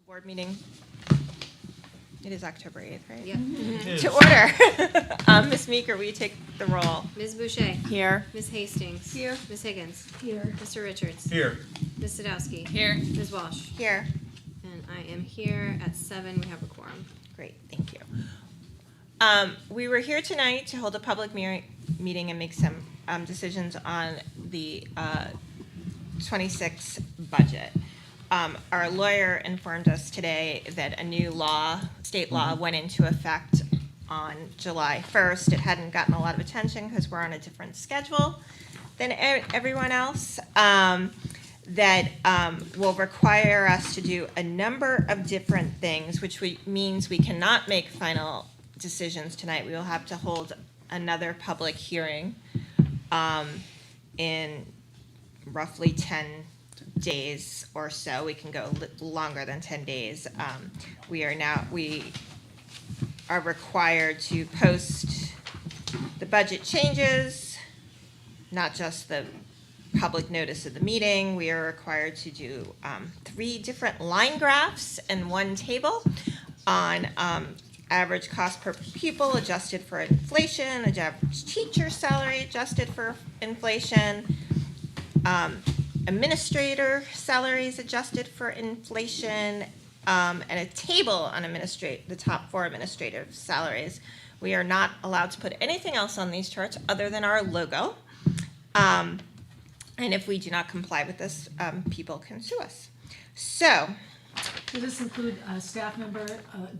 Board meeting. It is October 8th, right? Yep. To order. Ms. Meeker, will you take the roll? Ms. Boucher. Here. Ms. Hastings. Here. Ms. Higgins. Here. Mr. Richards. Here. Ms. Sadowski. Here. Ms. Walsh. Here. And I am here at 7. We have a quorum. Great, thank you. We were here tonight to hold a public meeting and make some decisions on the 26 budget. Our lawyer informed us today that a new law, state law, went into effect on July 1st. It hadn't gotten a lot of attention because we're on a different schedule than everyone else. That will require us to do a number of different things, which means we cannot make final decisions tonight. We will have to hold another public hearing in roughly 10 days or so. We can go longer than 10 days. We are required to post the budget changes, not just the public notice of the meeting. We are required to do 3 different line graphs and 1 table on average cost per pupil adjusted for inflation, average teacher salary adjusted for inflation, administrator salaries adjusted for inflation, and a table on the top 4 administrative salaries. We are not allowed to put anything else on these charts other than our logo. And if we do not comply with this, people can sue us. So, Does this include a staff member,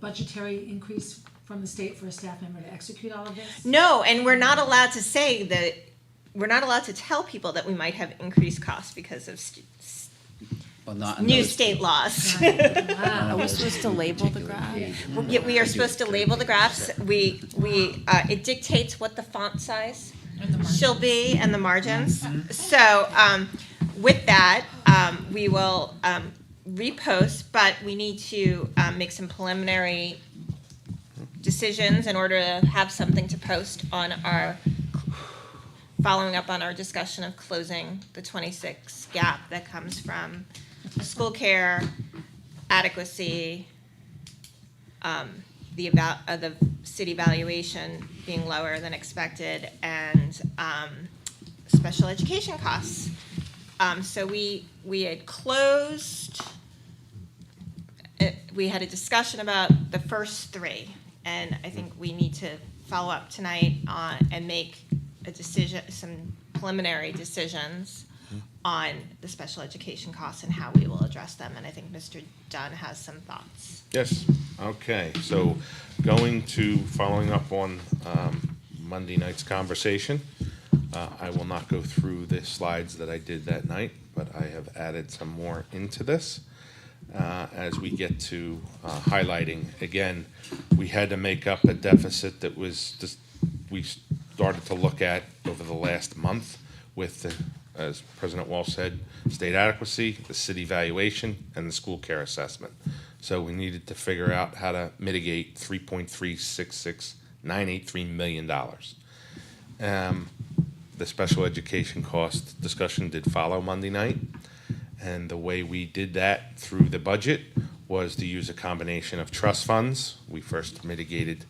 budgetary increase from the state for a staff member to execute all of this? no, and we're not allowed to say that, we're not allowed to tell people that we might have increased costs because of Well, not in new those- state laws. Wow. Are we supposed to label the graph? Yeah, we are supposed to label the graphs. It dictates what the font size shall be and the margins. So with that, we will repost, but we need to make some preliminary decisions in order to have something to post on our, following up on our discussion of closing the 26 gap that comes from school care, adequacy, the city valuation being lower than expected, and special education costs. So we had closed, we had a discussion about the first 3, and I think we need to follow up tonight and make a decision, some preliminary decisions on the special education costs and how we will address them. And I think Mr. Dunn has some thoughts. Yes, okay, so following up on Monday night's conversation, I will not go through the slides that I did that night, but I have added some more into this as we get to highlighting. Again, we had to make up a deficit that was just, we started to look at over the last month with the, as President Walsh said, state adequacy, the city valuation, and the school care assessment. So we needed to figure out how to mitigate $3.366983 million. The special education cost discussion did follow Monday night, and the way we did that through the budget was to use a combination of trust funds. We first mitigated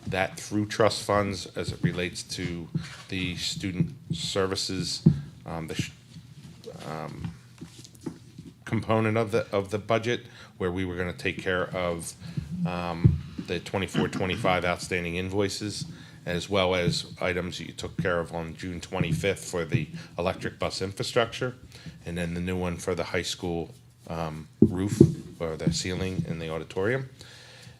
that through trust funds as it relates to the student services, component of the budget, where we were going to take care of the 24-25 outstanding invoices, as well as items that you took care of on June 25th for the electric bus infrastructure, and then the new one for the high school roof or the ceiling in the auditorium.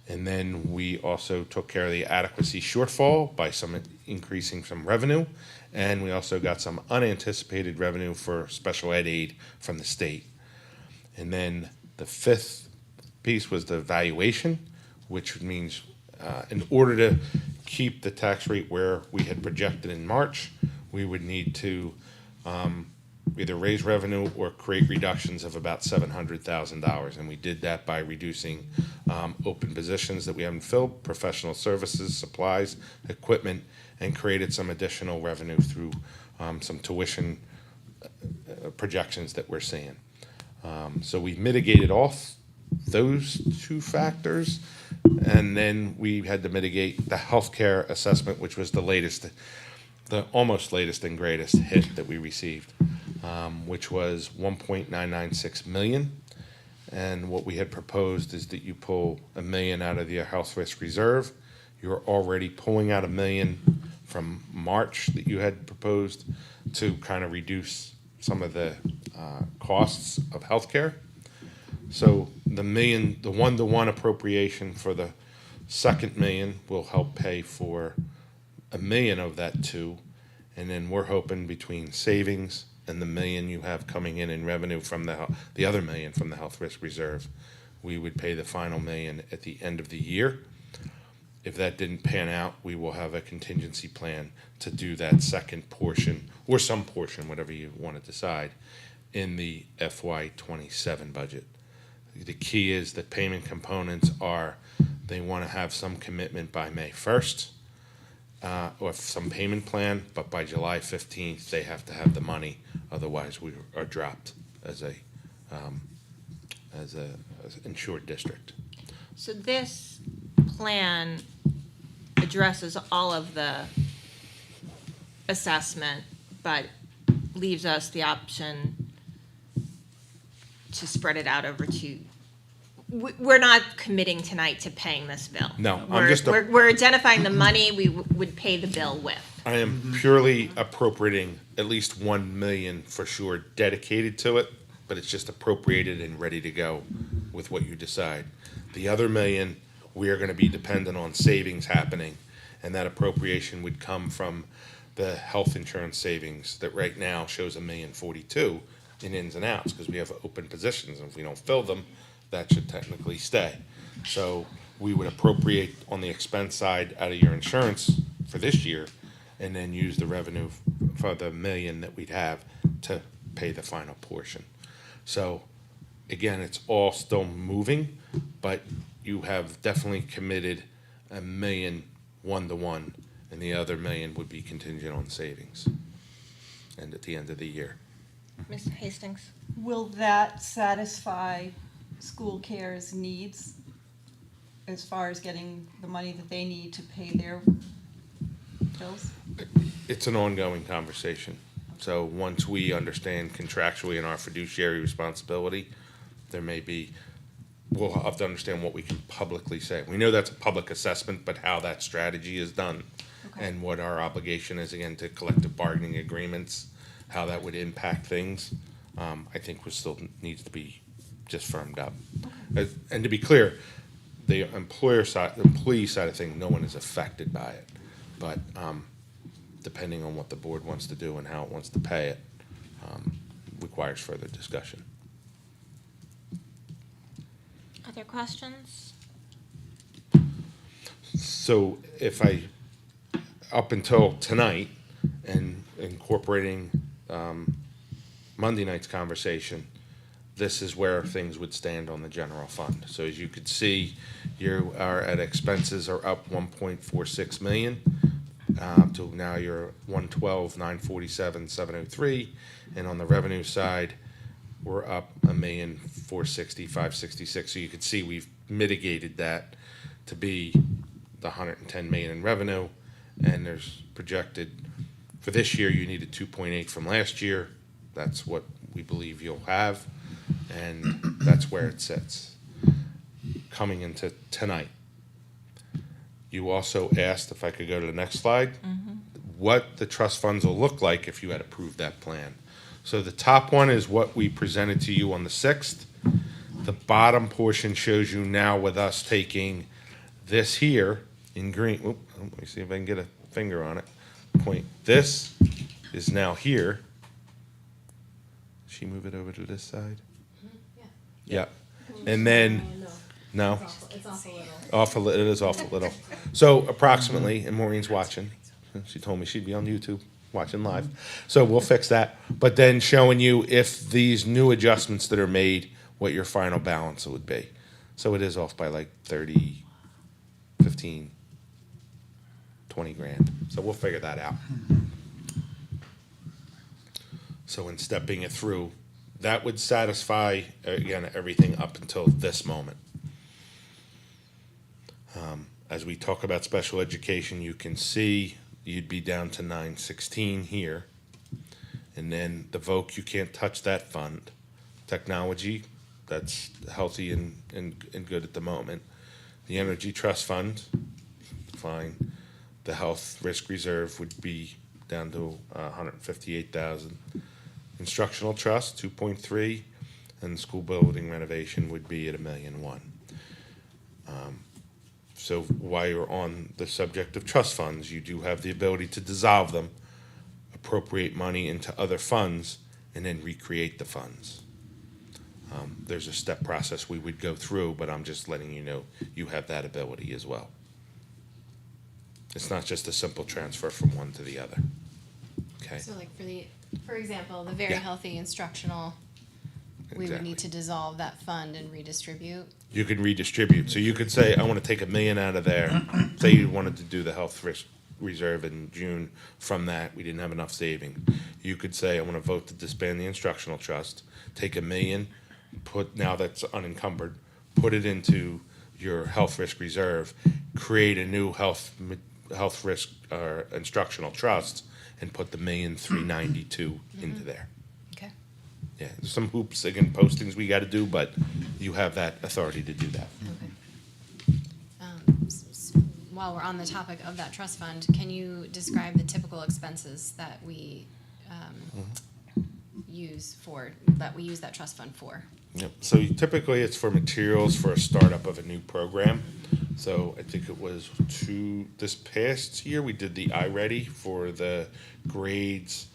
And then we also took care of the adequacy shortfall by some increasing some revenue, and we also got some unanticipated revenue for special ed aid from the state. And then the 5th piece was the valuation, which means in order to keep the tax rate where we had projected in March, we would need to either raise revenue or create reductions of about $700,000. And we did that by reducing open positions that we haven't filled, professional services, supplies, equipment, and created some additional revenue through some tuition projections that we're seeing. So we mitigated all those two factors. And then we had to mitigate the healthcare assessment, which was the latest, the almost latest and greatest hit that we received, which was 1.996 million. And what we had proposed is that you pull $1 million out of your health risk reserve. You're already pulling out $1 million from March that you had proposed to kind of reduce some of the costs of healthcare. So the one-to-one appropriation for the second million will help pay for $1 million of that too. And then we're hoping between savings and the $1 million you have coming in revenue from the other $1 million from the health risk reserve, we would pay the final $1 million at the end of the year. If that didn't pan out, we will have a contingency plan to do that second portion, or some portion, whatever you want to decide, in the FY27 budget. The key is that payment components are, they want to have some commitment by May 1st, or some payment plan, but by July 15th, they have to have the money, otherwise we are dropped as a insured district. So this plan addresses all of the assessment, but leaves us the option to spread it out over two. We're not committing tonight to paying this bill. No, we're identifying the money we would pay the bill with. I am purely appropriating at least 1 million for sure dedicated to it, but it's just appropriated and ready to go with what you decide. The other $1 million, we are going to be dependent on savings happening, and that appropriation would come from the health insurance savings that right now shows $1,042,000 in ins and outs, because we have open positions, and if we don't fill them, that should technically stay. So we would appropriate on the expense side out of your insurance for this year, and then use the revenue for the $1 million that we'd have to pay the final portion. So again, it's all still moving, but you have definitely committed $1 million one-to-one, and the other $1 million would be contingent on savings, and at the end of the year. Ms. Hastings? Will that satisfy school care's needs as far as getting the money that they need to pay their bills? It's an ongoing conversation. So once we understand contractually in our fiduciary responsibility, there may be, we'll have to understand what we can publicly say. We know that's a public assessment, but how that strategy is done, Okay. and what our obligation is, again, to collective bargaining agreements, how that would impact things, I think still needs to be just firmed up. And to be clear, the employee side of things, no one is affected by it. But depending on what the board wants to do and how it wants to pay it, requires further discussion. Other questions? So up until tonight, and incorporating Monday night's conversation, this is where things would stand on the general fund. So as you could see, you are at expenses are up 1.46 million. To now you're 112,947,703, and on the revenue side, we're up 1,460,566. So you can see we've mitigated that to be the 110 million in revenue, and there's projected for this year you needed 2.8 from last year. That's what we believe you'll have, and that's where it sits. Coming into tonight, you also asked, if I could go to the next slide, what the trust funds will look like if you had approved that plan. So the top one is what we presented to you on the 6th. The bottom portion shows you now with us taking this here in green. Let me see if I can get a finger on it. Point. This is now here. She move it over to this side? Yeah. And then, no? It's awful little. It is awful little. So approximately, and Maureen's watching, she told me she'd be on YouTube watching live. So we'll fix that. But then showing you if these new adjustments that are made, what your final balance would be. So it is off by like 30, 15, 20 grand. So we'll figure that out. So in stepping it through, that would satisfy, again, everything up until this moment. As we talk about special education, you can see you'd be down to 916 here. And then the VOC, you can't touch that fund. Technology, that's healthy and good at the moment. The Energy Trust Fund, fine. The Health Risk Reserve would be down to 158,000. Instructional Trust, 2.3, and school building renovation would be at $1.1 million. So while you're on the subject of trust funds, you do have the ability to dissolve them, appropriate money into other funds, and then recreate the funds. There's a step process we would go through, but I'm just letting you know you have that ability as well. It's not just a simple transfer from one to the other. Okay? So like for example, the very Yeah. healthy instructional, we would need Exactly. to dissolve that fund and redistribute. You can redistribute. So you could say, I want to take $1 million out of there. Say you wanted to do the health risk reserve in June. From that, we didn't have enough saving. You could say, I want to vote to disband the instructional trust, take $1 million, now that's unencumbered, put it into your health risk reserve, create a new health risk instructional trust, and put the $1,392,000 into there. Okay. Yeah, there's some hoops, again, postings we got to do, but you have that authority to do that. Okay. While we're on the topic of that trust fund, can you describe the typical expenses that we use that trust fund for? Yep. So typically it's for materials for a startup of a new program. So I think it was this past year, we did the iReady for the grades,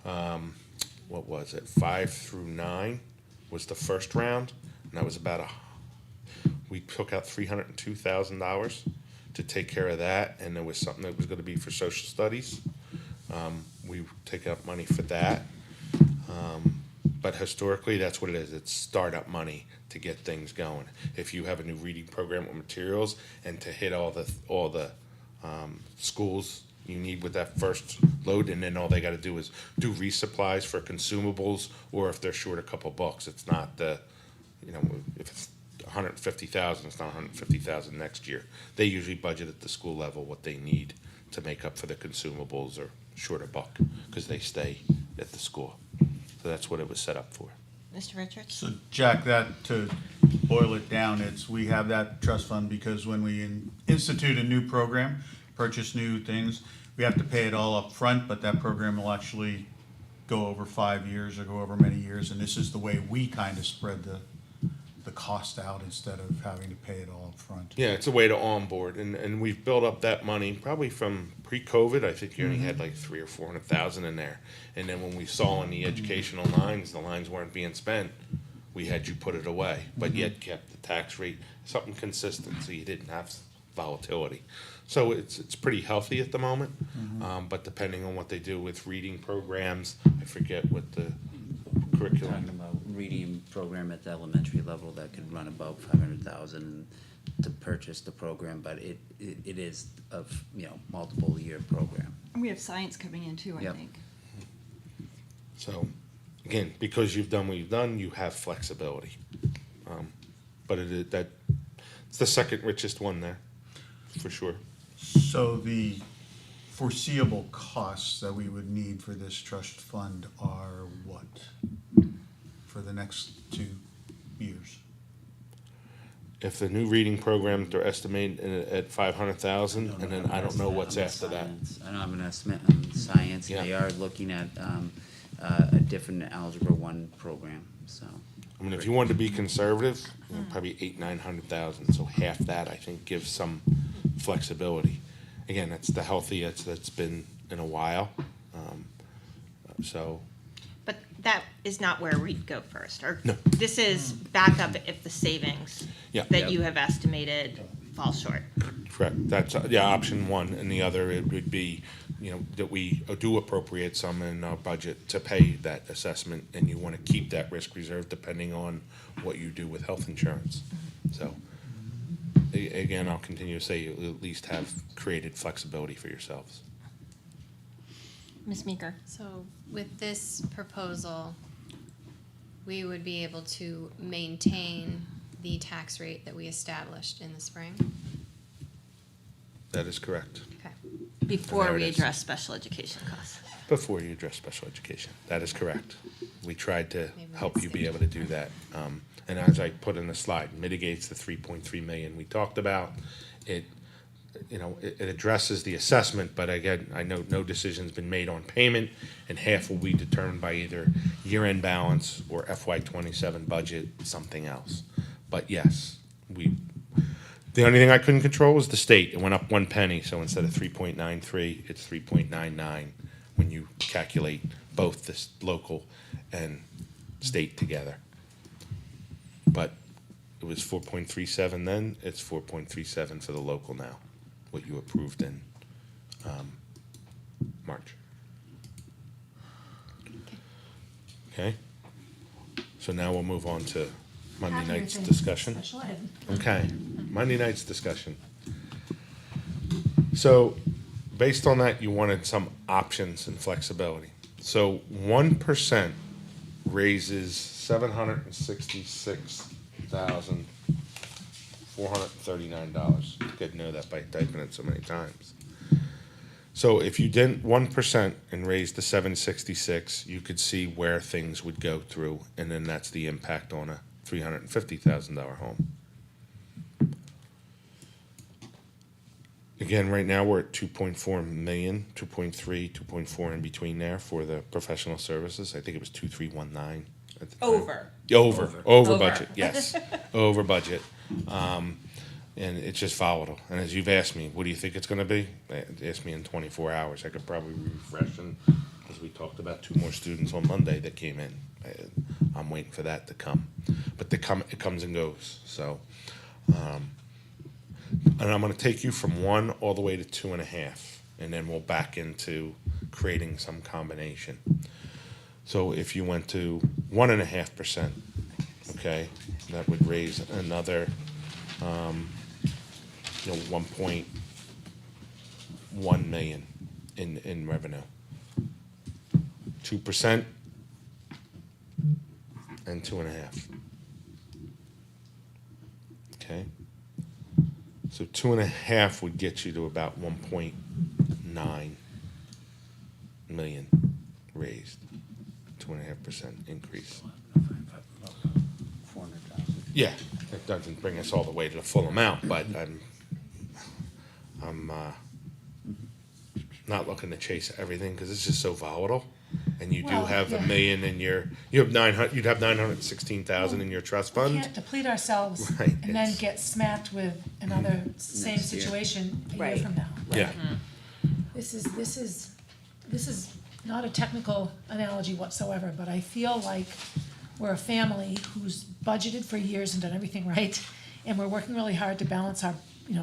what was it, 5 through 9 was the first round. And that was we took out $302,000 to take care of that. And there was something that was going to be for social studies. We take out money for that. But historically, that's what it is. It's startup money to get things going. If you have a new reading program with materials and to hit all the schools you need with that first load, and then all they got to do is do resupplies for consumables, or if they're short a couple bucks, it's not if it's 150,000, it's not 150,000 next year. They usually budget at the school level what they need to make up for the consumables or short a buck because they stay at the school. So that's what it was set up for. Mr. Richards? So Jack, that to boil it down, we have that trust fund because when we institute a new program, purchase new things, we have to pay it all up front, but that program will actually go over 5 years or go over many years, and this is the way we kind of spread the cost out instead of having to pay it all up front. Yeah, it's a way to onboard, and we've built up that money probably from pre-COVID. I think you only had like 300,000 or 400,000 in there, and then when we saw on the educational lines, the lines weren't being spent, we had you put it away, but yet kept the tax rate something consistent, so you didn't have volatility. So it's pretty healthy at the moment, but depending on what they do with reading programs, I forget what the Talking curriculum. about reading program at the elementary level that could run about 500,000 to purchase the program, but it is a multiple year program. And we have science coming in too, I Yep. think. So, again, because you've done what you've done, you have flexibility. But it's the second richest one there, for sure. So the foreseeable costs that we would need for this trust fund are what? For the next 2 years? If the new reading program, they're estimating at 500,000, and then I don't know what's after that. Science. I don't have an estimate on science. Yeah. They are looking at a different Algebra 1 program, so. I mean, if you wanted to be conservative, probably 800,000-900,000. So half that, I think, gives some flexibility. Again, that's the healthiest that's been in a while. So, But that is not where we'd go first, or No. this is backup if the savings Yeah. that Yep. you have estimated fall short. correct. That's option one, and the other it would be, that we do appropriate some in our budget to pay that assessment, and you want to keep that risk reserve depending on what you do with health insurance. So, again, I'll continue to say you at least have created flexibility for yourselves. Ms. Meeker? So with this proposal, we would be able to maintain the tax rate that we established in the spring? That is correct. Okay. Before There it we is. address special education costs. Before you address special education, that is correct. We tried to Maybe we help can you see. be able to do that. And as I put in the slide, mitigates the 3.3 million we talked about. It, it addresses the assessment, but again, I know no decision's been made on payment, and half will be determined by either year-end balance or FY27 budget, something else. But yes, the only thing I couldn't control was the state. It went up 1 penny, so instead of 3.93, it's 3.99 when you calculate both this local and state together. But it was 4.37 then, it's 4.37 for the local now, what you approved in March. Okay? So now we'll move on to Monday Happier night's things, discussion. Special ed. Okay, Monday night's discussion. So, based on that, you wanted some options and flexibility. So 1% raises $766,439. You could know that by typing it so many times. So if you didn't 1% and raised the 766, you could see where things would go through, and then that's the impact on a $350,000 home. Again, right now, we're at 2.4 million, 2.3, 2.4 in between there for the professional services. I think it was 2,319 at the time. Over. Over Over. budget, yes, over budget. And it's just volatile. And as you've asked me, what do you think it's gonna be? Ask me in 24 hours. I could probably refresh, and as we talked about, 2 more students on Monday that came in. I'm waiting for that to come. But it comes and goes, so. And I'm gonna take you from 1 all the way to 2.5, and then we'll back into creating some combination. So if you went to 1.5%, okay, that would raise another, 1.1 million in revenue. 2% and 2.5. Okay? So 2.5 would get you to about 1.9 million raised, 2.5% increase. 400,000. Yeah, it doesn't bring us all the way to the full amount, but I'm not looking to chase everything because it's just so volatile. And you do Well, have yeah. $1 million in you'd have 916,000 in your trust We fund. can't deplete ourselves Right, and then it's- get smacked with another same Next year. situation a year Right. from now. Yeah, This is not a technical analogy whatsoever, but I feel like we're a family who's budgeted for years and done everything right, and we're working really hard to balance our,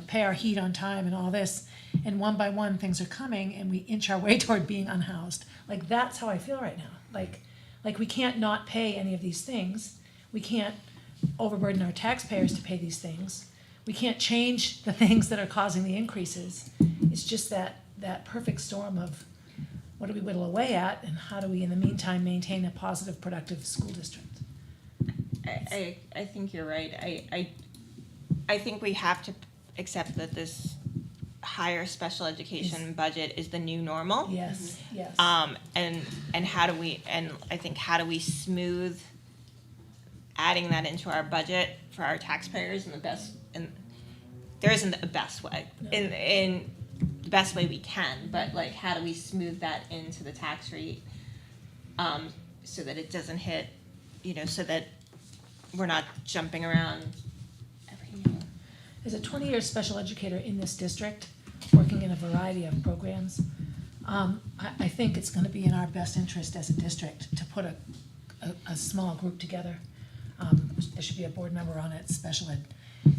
pay our heat on time and all this, and one by one, things are coming, and we inch our way toward being unhoused. Like, that's how I feel right now. Like we can't not pay any of these things. We can't overburden our taxpayers to pay these things. We can't change the things that are causing the increases. It's just that perfect storm of what do we whittle away at, and how do we, in the meantime, maintain a positive, productive school district? I think you're right. I think we have to accept that this higher special education budget is the new normal. Yes, yes. And how do we smooth adding that into our budget for our taxpayers in the best, and there isn't a best way, in the best way we can, but like, how do we smooth that into the tax rate, so that it doesn't hit, so that we're not jumping around every year. As a 20-year special educator in this district, working in a variety of programs, I think it's gonna be in our best interest as a district to put a small group together. There should be a board member on it, special ed,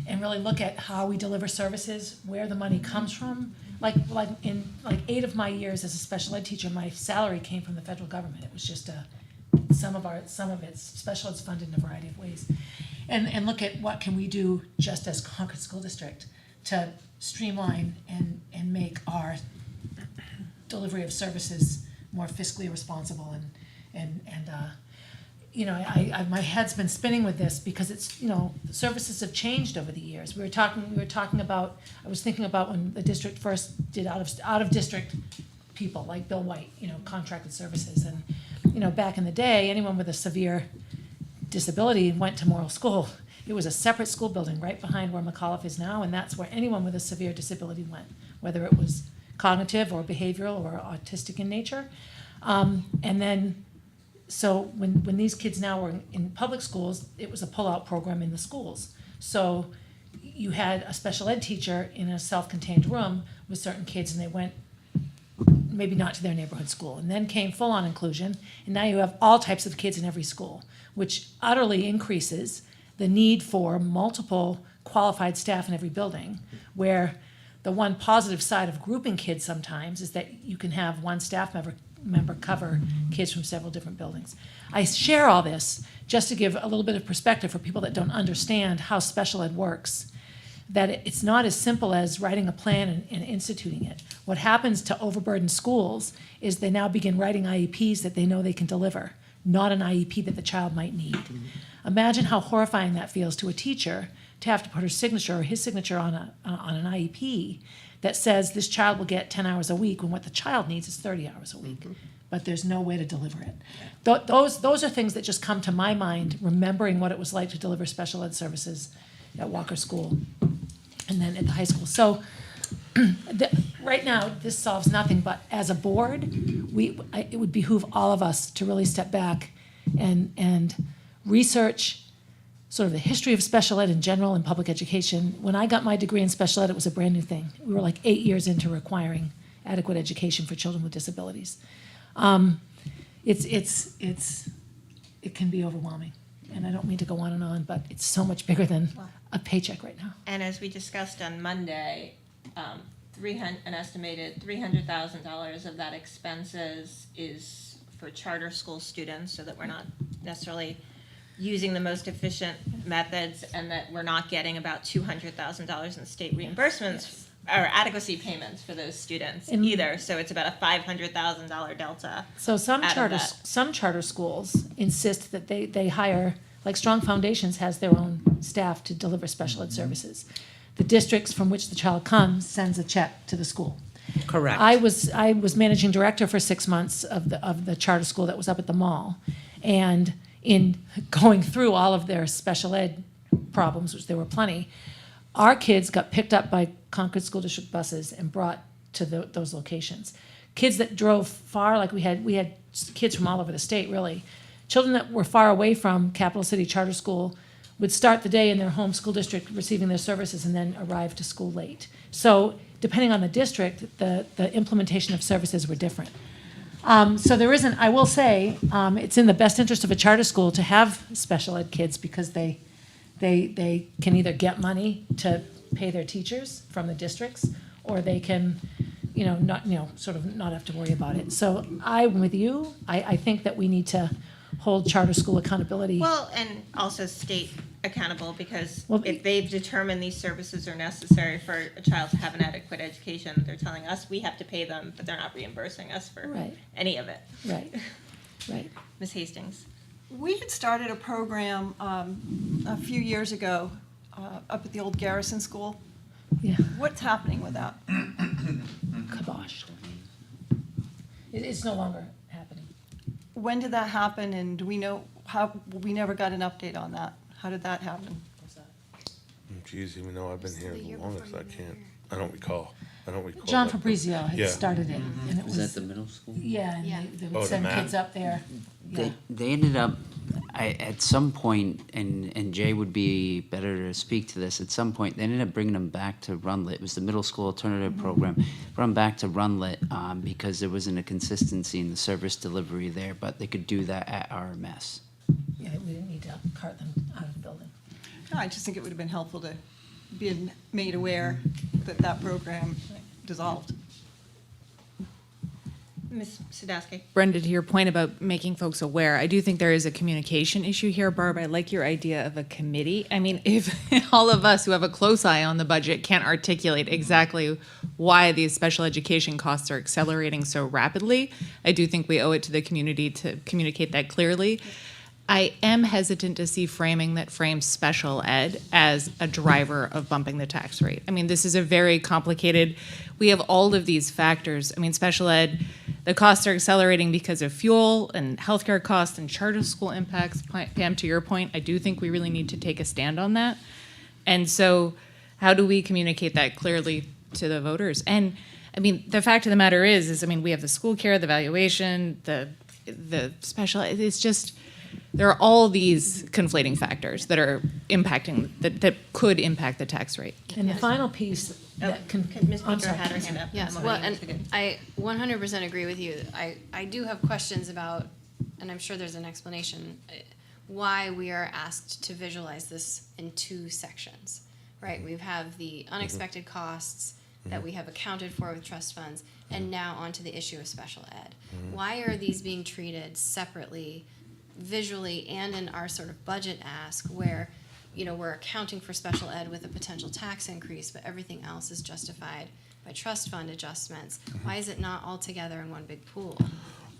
and really look at how we deliver services, where the money comes from. Like in 8 of my years as a special ed teacher, my salary came from the federal government. It was just some of it's special ed's funded in a variety of ways. And look at what can we do just as Concord School District to streamline and make our delivery of services more fiscally responsible and you know, my head's been spinning with this because it's, you know, services have changed over the years. We were talking about, I was thinking about when the district first did out of district people like Bill White, you know, contracted services. And, you know, back in the day, anyone with a severe disability went to Morrill School. It was a separate school building right behind where McAuliffe is now, and that's where anyone with a severe disability went, whether it was cognitive or behavioral or autistic in nature. And then, so when these kids now were in public schools, it was a pull-out program in the schools. So you had a special ed teacher in a self-contained room with certain kids, and they went maybe not to their neighborhood school. And then came full-on inclusion, and now you have all types of kids in every school, which utterly increases the need for multiple qualified staff in every building, where the one positive side of grouping kids sometimes is that you can have one staff member cover kids from several different buildings. I share all this just to give a little bit of perspective for people that don't understand how special ed works, that it's not as simple as writing a plan and instituting it. What happens to overburdened schools is they now begin writing IEPs that they know they can deliver, not an IEP that the child might need. Imagine how horrifying that feels to a teacher to have to put her signature or his signature on an IEP that says this child will get 10 hours a week when what the child needs is 30 hours a week. But there's no way to deliver it. Those are things that just come to my mind, remembering what it was like to deliver special ed services at Walker School and then at the high school. So right now, this solves nothing, but as a board, it would behoove all of us to really step back and research sort of the history of special ed in general and public education. When I got my degree in special ed, it was a brand new thing. We were like 8 years into requiring adequate education for children with disabilities. It can be overwhelming. And I don't mean to go on, but it's so much bigger than a paycheck right now. And as we discussed on Monday, an estimated $300,000 of that expenses is for charter school students, so that we're not necessarily using the most efficient methods, and that we're not getting about $200,000 in state reimbursements or adequacy payments for those students either. So it's about a $500,000 delta. So some out of charter schools insist that they hire, like Strong Foundations has their own staff to deliver special ed services. The districts from which the child comes sends a check to the school. Correct. I was managing director for 6 months of the charter school that was up at the mall, and in going through all of their special ed problems, which there were plenty, our kids got picked up by Concord School District buses and brought to those locations. Kids that drove far, like we had kids from all over the state, really. Children that were far away from Capital City Charter School would start the day in their home school district receiving their services and then arrive to school late. So depending on the district, the implementation of services were different. So there isn't, I will say, it's in the best interest of a charter school to have special ed kids because they can either get money to pay their teachers from the districts, or they can, sort of not have to worry about it. So I'm with you. I think that we need to hold charter school accountability. Well, and also state accountable, because Well, if they've determined these services are necessary for a child to have an adequate education, they're telling us we have to pay them, but they're not reimbursing us for Right. any of it. Right. Ms. Hastings? We had started a program a few years ago up at the old Garrison School. Yeah. What's happening with that? Kibosh. It's no longer happening. When did that happen, and do we know how? We never got an update on that. How did that happen? Geez, even though I've been here the longest, I don't recall. John that. Fabrizio had Yeah. started it, and it Was was, that the middle school? yeah, and Yeah. they Oh, would the send map? kids up there. Yeah. They ended up, at some point, and Jay would be better to speak to this, at some point, they ended up bringing them back to Runlet. It was the middle school alternative program. Brought them back to Runlet because there wasn't a consistency in the service delivery there, but they could do that at RMS. Yeah, we didn't need to cart them out of the building. No, I just think it would have been helpful to be made aware that that program dissolved. Ms. Sadowski? Brenda, to your point about making folks aware, I do think there is a communication issue here. Barb, I like your idea of a committee. I mean, if all of us who have a close eye on the budget can't articulate exactly why these special education costs are accelerating so rapidly, I do think we owe it to the community to communicate that clearly. I am hesitant to see framing that frames special ed as a driver of bumping the tax rate. I mean, this is a very complicated, we have all of these factors. I mean, special ed, the costs are accelerating because of fuel and healthcare costs and charter school impacts. Pam, to your point, I do think we really need to take a stand on that. And so how do we communicate that clearly to the voters? And I mean, the fact of the matter is I mean, we have the school care, the valuation, the special, it's just, there are all these conflating factors that are impacting, that could impact the tax rate. And the final piece that can, Ms. I'm Baker sorry. had her hand up. Yes, well, and I 100% agree with you. I do have questions about, and I'm sure there's an explanation, why we are asked to visualize this in two sections, right? We have the unexpected costs that we have accounted for with trust funds, and now onto the issue of special ed. Why are these being treated separately, visually, and in our sort of budget ask, where, you know, we're accounting for special ed with a potential tax increase, but everything else is justified by trust fund adjustments? Why is it not all together in one big pool?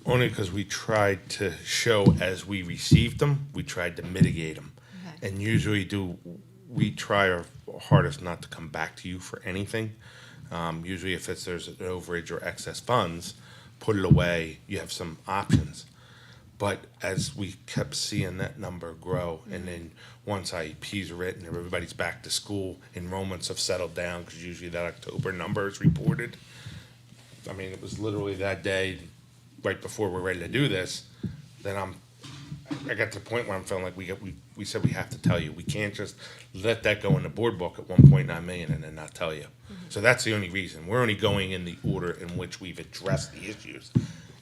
Only because we tried to show as we received them, we tried to mitigate them. Okay. And usually we try our hardest not to come back to you for anything. Usually if there's an overage or excess funds, put it away, you have some options. But as we kept seeing that number grow, and then once IEPs are written, everybody's back to school, enrollments have settled down, because usually that October number is reported. I mean, it was literally that day, right before we're ready to do this, then I got to the point where I'm feeling like we said we have to tell you. We can't just let that go in the board book at 1.9 million and then not tell you. So that's the only reason. We're only going in the order in which we've addressed the issues.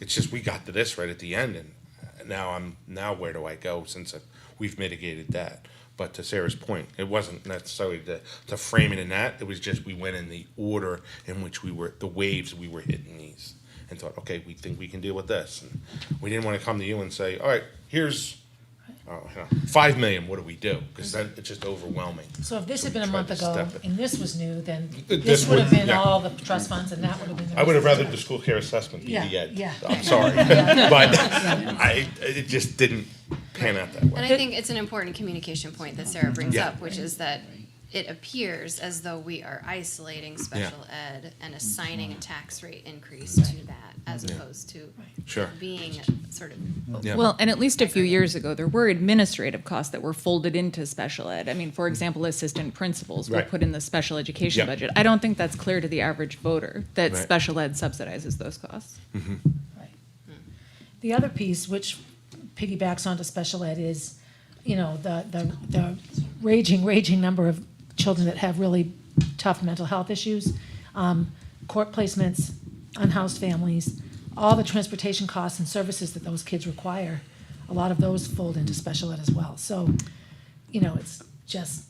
It's just we got to this right at the end, and now where do I go since we've mitigated that? But to Sarah's point, it wasn't necessarily to frame it in that. It was just we went in the order in which the waves we were hitting these, and thought, okay, we think we can deal with this. And we didn't want to come to you and say, all right, here's 5 million. What do we do? Because then it's just overwhelming. So if this had been a Tried month to ago step it. and this was new, then This this would have would- been yeah. all the trust funds and that would have been. I would have rather the school care assessment be Yeah, the end. yeah. I'm sorry, but it just didn't pan out that And way. I think it's an important communication point that Sarah brings Yeah. up, which is that it appears as though we are isolating special ed and assigning a tax rate increase to that, as opposed to Sure. being sort of. Yeah. Well, and at least a few years ago, there were administrative costs that were folded into special ed. I mean, for example, assistant principals were Right. put in the special education Yeah. budget. I don't think that's clear to the average voter, that Right. special ed subsidizes those costs. Right. The other piece, which piggybacks onto special ed, is, you know, the raging number of children that have really tough mental health issues, court placements, unhoused families, all the transportation costs and services that those kids require, a lot of those fold into special ed as well. So, you know, it's just,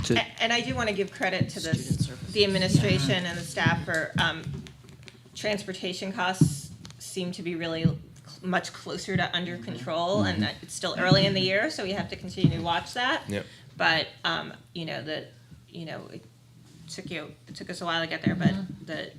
So- And I do want to give credit to the administration and the staff for, transportation costs seem to be really much closer to under control, and that it's still early in the year, so we have to continue to watch that. Yep. But, it took us a while to get there, but the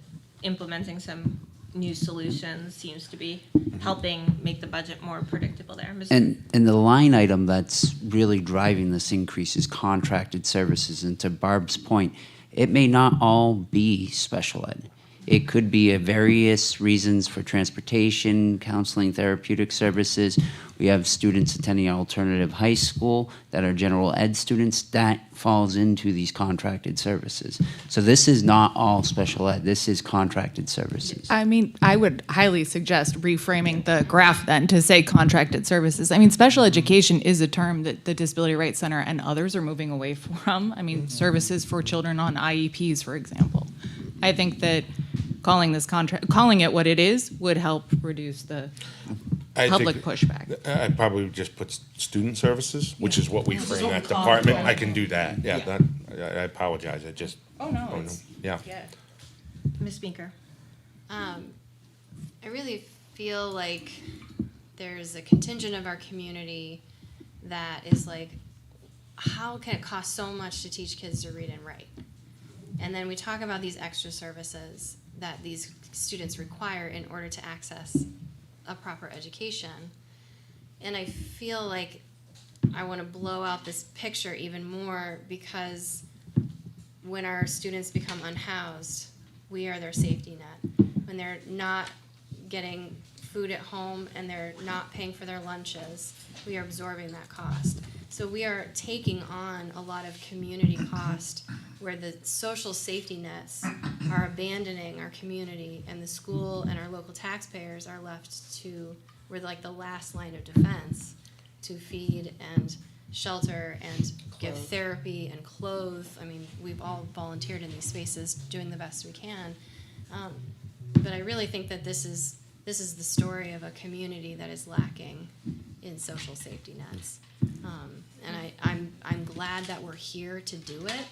implementing some new solutions seems to be helping make the budget more predictable there. And the line item that's really driving this increase is contracted services. And to Barb's point, it may not all be special ed. It could be various reasons for transportation, counseling, therapeutic services. We have students attending alternative high school that are general ed students. That falls into these contracted services. So this is not all special ed. This is contracted services. I mean, I would highly suggest reframing the graph then to say contracted services. I mean, special education is a term that the Disability Rights Center and others are moving away from. I mean, services for children on IEPs, for example. I think that calling it what it is would help reduce the public pushback. I'd probably just put student services, which is what we Which is frame what that we call it, department. right. I can do that. Yeah, Yeah. I apologize. I just. Oh, no, don't it's- know. Yeah. Yeah. Ms. Binker. I really feel like there's a contingent of our community that is like, how can it cost so much to teach kids to read and write? And then we talk about these extra services that these students require in order to access a proper education. And I feel like I want to blow out this picture even more, because when our students become unhoused, we are their safety net. When they're not getting food at home and they're not paying for their lunches, we are absorbing that cost. So we are taking on a lot of community cost where the social safety nets are abandoning our community, and the school and our local taxpayers are left to, we're like the last line of defense to feed and shelter and give therapy and clothe. I mean, we've all volunteered in these spaces doing the best we can. But I really think that this is the story of a community that is lacking in social safety nets. And I'm glad that we're here to do it,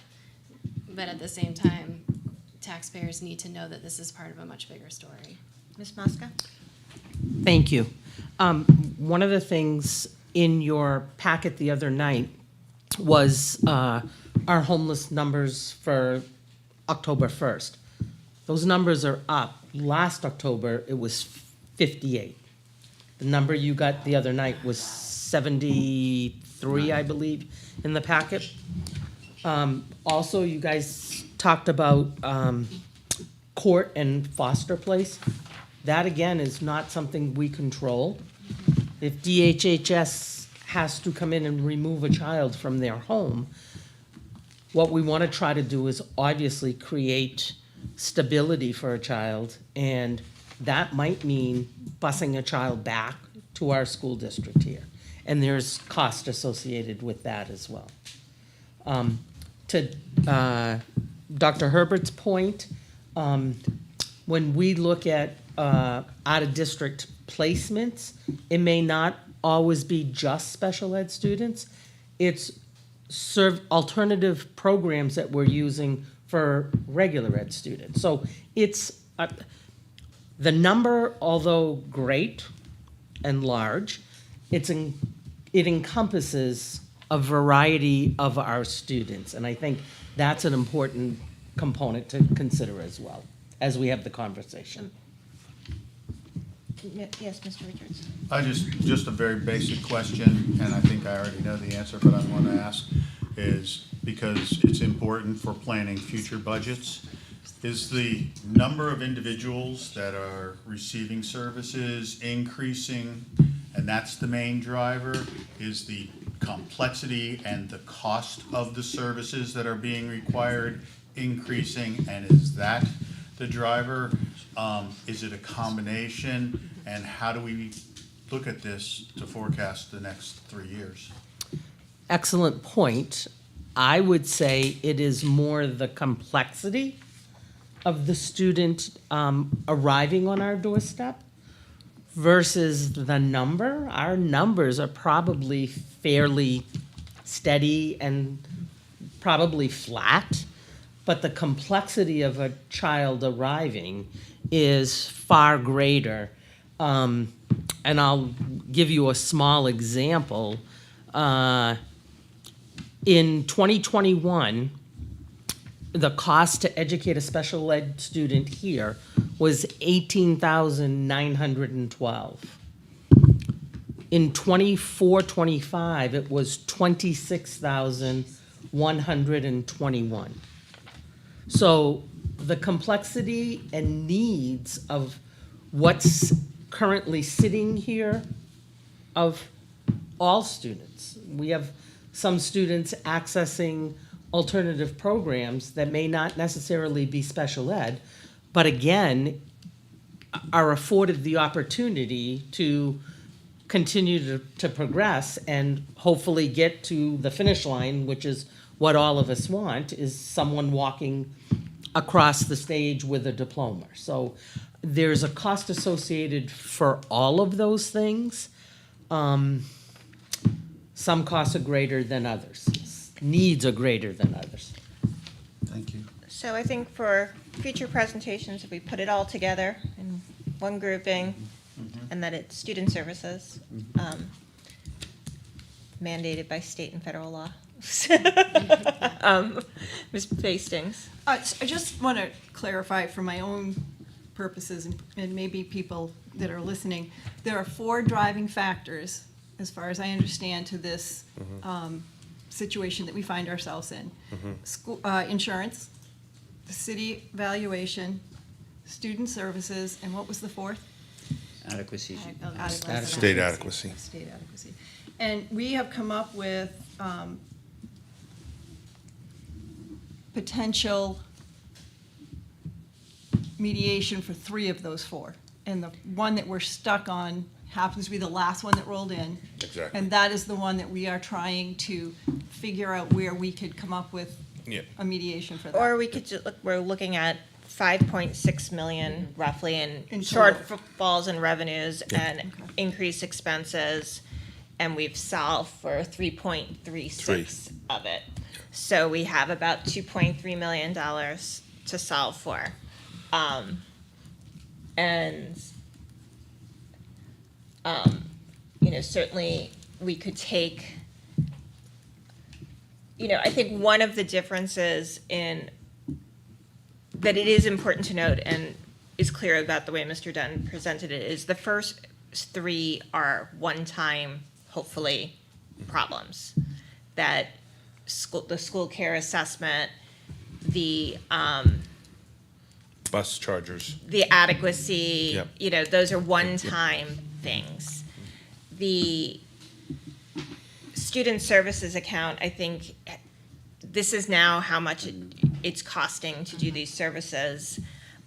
but at the same time, taxpayers need to know that this is part of a much bigger story. Ms. Mosca? Thank you. One of the things in your packet the other night was our homeless numbers for October 1st. Those numbers are up. Last October, it was 58. The number you got the other night was 73, I believe, in the packet. Also, you guys talked about court and foster place. That, again, is not something we control. If DHHS has to come in and remove a child from their home, what we want to try to do is obviously create stability for a child, and that might mean busing a child back to our school district here. And there's cost associated with that as well. To Dr. Herbert's point, when we look at out-of-district placements, it may not always be just special ed students. It's alternative programs that we're using for regular ed students. So it's the number, although great and large, it encompasses a variety of our students, and I think that's an important component to consider as well as we have the conversation. Yes, Mr. Richards. Just a very basic question, and I think I already know the answer, but I want to ask, is because it's important for planning future budgets, is the number of individuals that are receiving services increasing, and that's the main driver? Is the complexity and the cost of the services that are being required increasing, and is that the driver? Is it a combination, and how do we look at this to forecast the next 3 years? Excellent point. I would say it is more the complexity of the student arriving on our doorstep versus the number. Our numbers are probably fairly steady and probably flat, but the complexity of a child arriving is far greater. And I'll give you a small example. In 2021, the cost to educate a special ed student here was $18,912. In 24-25, it was $26,121. So the complexity and needs of what's currently sitting here of all students. We have some students accessing alternative programs that may not necessarily be special ed, but again, are afforded the opportunity to continue to progress and hopefully get to the finish line, which is what all of us want, is someone walking across the stage with a diploma. So there's a cost associated for all of those things. Some costs are greater than others. Needs are greater than others. Thank you. So I think for future presentations, if we put it all together in one grouping, and that it's student services, mandated by state and federal law. Ms. Hastings. I just want to clarify for my own purposes and maybe people that are listening, there are 4 driving factors as far as I understand, to this situation that we find ourselves in. School, insurance, the city valuation, student services, and what was the fourth? Adequacy. State adequacy. State adequacy. And we have come up with potential mediation for 3 of those 4. And the one that we're stuck on happens to be the last one that rolled in. Exactly. And that is the one that we are trying to figure out where we could come up with Yeah. a mediation for that. Or we could we're looking at 5.6 million roughly in In total. shortfalls in revenues and increased expenses, and we've solved for 3.36 of it. So we have about $2.3 million to solve for. Certainly we could take, I think one of the differences that it is important to note and is clear about the way Mr. Dunn presented it is the first 3 are one-time, hopefully, problems. That the school care assessment, the Bus chargers. the adequacy, Yep. those are one-time things. The student services account, I think, this is now how much it's costing to do these services,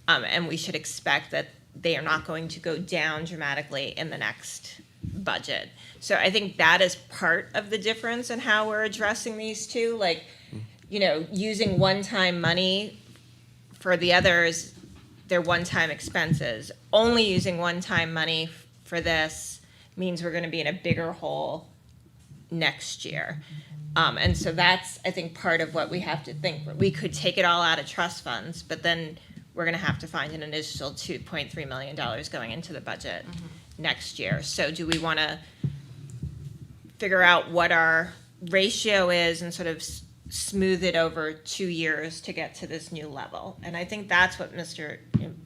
and we should expect that they are not going to go down dramatically in the next budget. So I think that is part of the difference in how we're addressing these two, using one-time money for the others, they're one-time expenses. Only using one-time money for this means we're gonna be in a bigger hole next year. And so that's, I think, part of what we have to think. We could take it all out of trust funds, but then we're gonna have to find an additional $2.3 million going into the budget next year. So do we wanna figure out what our ratio is and sort of smooth it over 2 years to get to this new level? And I think that's what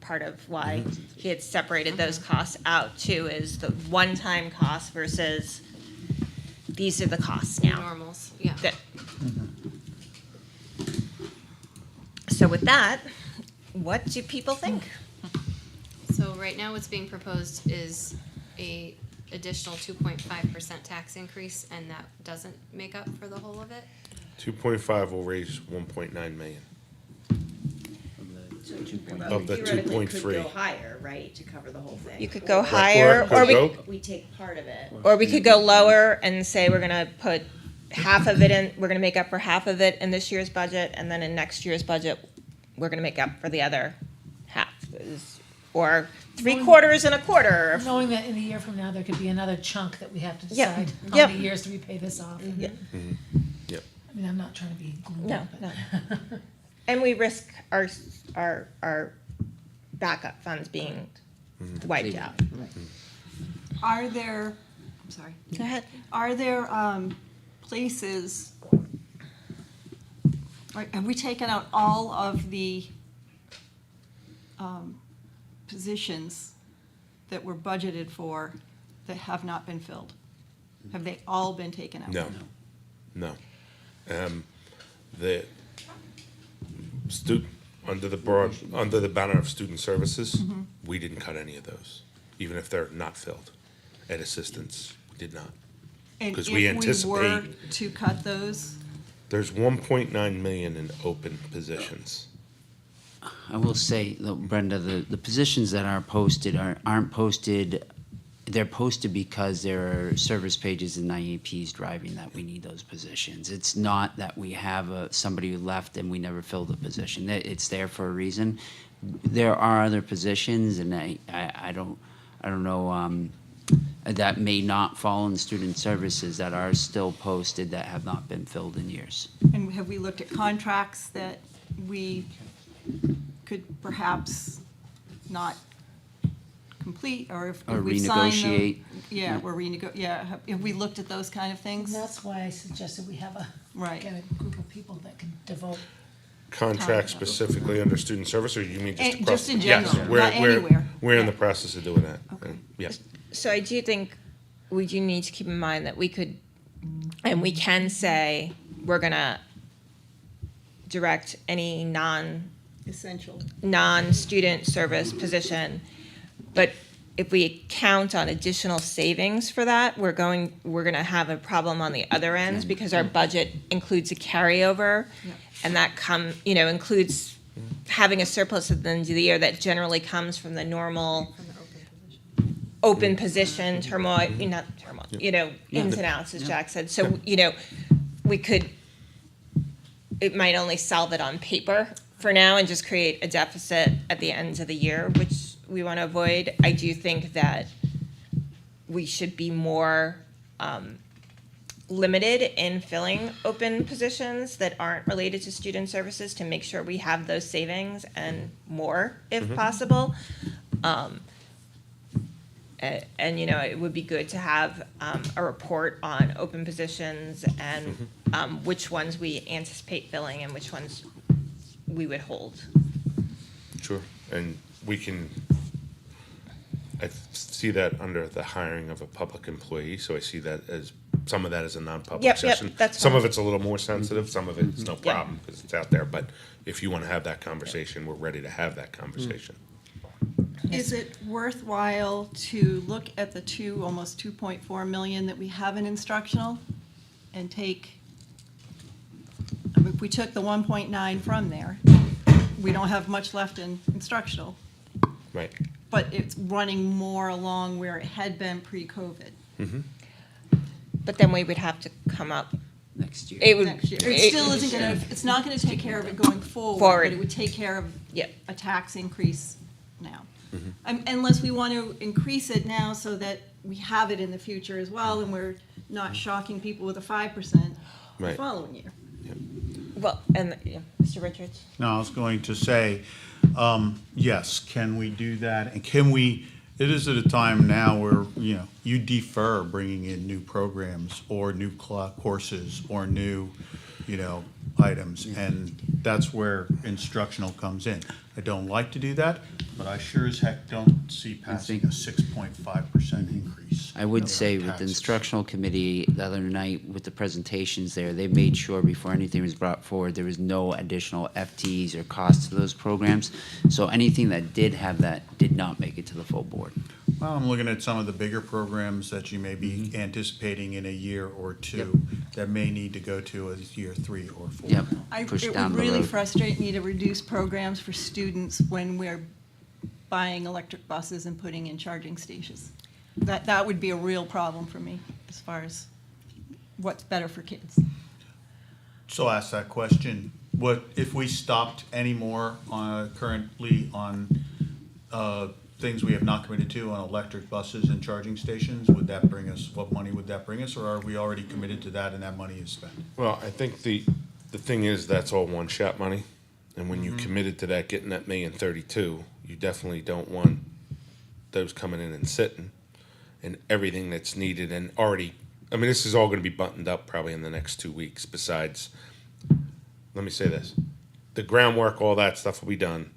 part of why he had separated those costs out too, is the one-time cost versus these are the costs now. Normals, yeah. That- So with that, what do people think? So right now what's being proposed is a additional 2.5% tax increase, and that doesn't make up for the whole of it? 2.5 will raise 1.9 million. Of the Theoretically, could 2.3. go higher, right, to cover the whole thing. You could go higher, or we, go- We take part of it. or we could go lower and say we're gonna put half of it in, we're gonna make up for half of it in this year's budget, and then in next year's budget, we're gonna make up for the other half. Or 3/4 and a quarter. Knowing that in a year from now, there could be another chunk that we have to Yep. decide how Yep. many years to repay this off. And- Yep. Yep. I mean, I'm not trying to be gloomy, No, but. no. And we risk our backup funds being wiped out. Are there, I'm sorry, Go ahead. are there places, have we taken out all of the positions that were budgeted for that have not been filled? Have they all been taken out? No. The under the banner of student services, we didn't cut any of those, even if they're not filled. Ed assistance, we did not. And 'Cause if we we were anticipate- to cut those, There's 1.9 million in open positions. I will say, though, Brenda, the positions that are posted aren't posted, they're posted because there are service pages and IEPs driving that we need those positions. It's not that we have somebody who left and we never filled the position. It's there for a reason. There are other positions, and I don't know, that may not fall in student services that are still posted that have not been filled in years. and have we looked at contracts that we could perhaps not complete, or if Or we sign them? renegotiate. Have we looked at those kind of And things? that's why I suggested we have Right. get a group of people that can devote. Contract specifically under student service, or you mean just Eh, across? just in general, Yes, we're- not we're- anywhere. We're in Yeah. the process of doing that. Okay. Yes. So I do think we do need to keep in mind that we could, and we can say, we're gonna direct any Essential. non-student service position. But if we count on additional savings for that, we're gonna have a problem on the other ends because our budget includes a carryover. Yeah. And that includes having a surplus at the end of the year that generally comes from the normal open position turmoil, not turmoil, ins and outs, as Jack said. So, it might only solve it on paper for now and just create a deficit at the end of the year, which we want to avoid. I do think that we should be more limited in filling open positions that aren't related to student services to make sure we have those savings and more if possible. And it would be good to have a report on open positions and which ones we anticipate filling and which ones we would hold. Sure, and I see that under the hiring of a public employee, so I see that as, some of that as a non-public Yep, session. that's Some fine. of it's a little more sensitive, some of it's no Yeah. problem, because it's out there, but if you want to have that conversation, we're ready to have that conversation. Is it worthwhile to look at the almost 2.4 million that we have in instructional and if we took the 1.9 from there, we don't have much left in instructional, Right. but it's running more along where it had been pre-COVID But then we would have to come up, Next year. it would. next year. It still isn't gonna, it's not gonna take care of it going forward, but it would take care of Yep. a tax increase now. Unless we want to increase it now so that we have it in the future as well, and we're not shocking people with a 5% the Right. following year. Well, and, Mr. Richards? No, I was going to say, yes, can we do that? And can we, it is at a time now where, you defer bringing in new programs or new courses or new, items. And that's where instructional comes in. I don't like to do that, but I sure as heck don't see passing a 6.5% increase. I would in say with the taxes. instructional committee the other night with the presentations there, they made sure before anything was brought forward, there was no additional FTEs or costs to those programs. So anything that did have that did not make it to the full board. Well, I'm looking at some of the bigger programs that you may be anticipating in a year or two that may need to go to a year 3 or 4. Yep, It push would down the really road. frustrate me to reduce programs for students when we're buying electric buses and putting in charging stations. That would be a real problem for me as far as what's better for kids. So I'll ask that question, what, if we stopped any more currently on things we have not committed to on electric buses and charging stations, would that bring us, what money would that bring us, or are we already committed to that and that money is spent? Well, I think the thing is, that's all one-shot money, and when you committed to that, getting that $1,032,000, you definitely don't want those coming in and sitting, and everything that's needed and already, this is all gonna be buttoned up probably in the next 2 weeks, besides, let me say this, the groundwork, all that stuff will be done.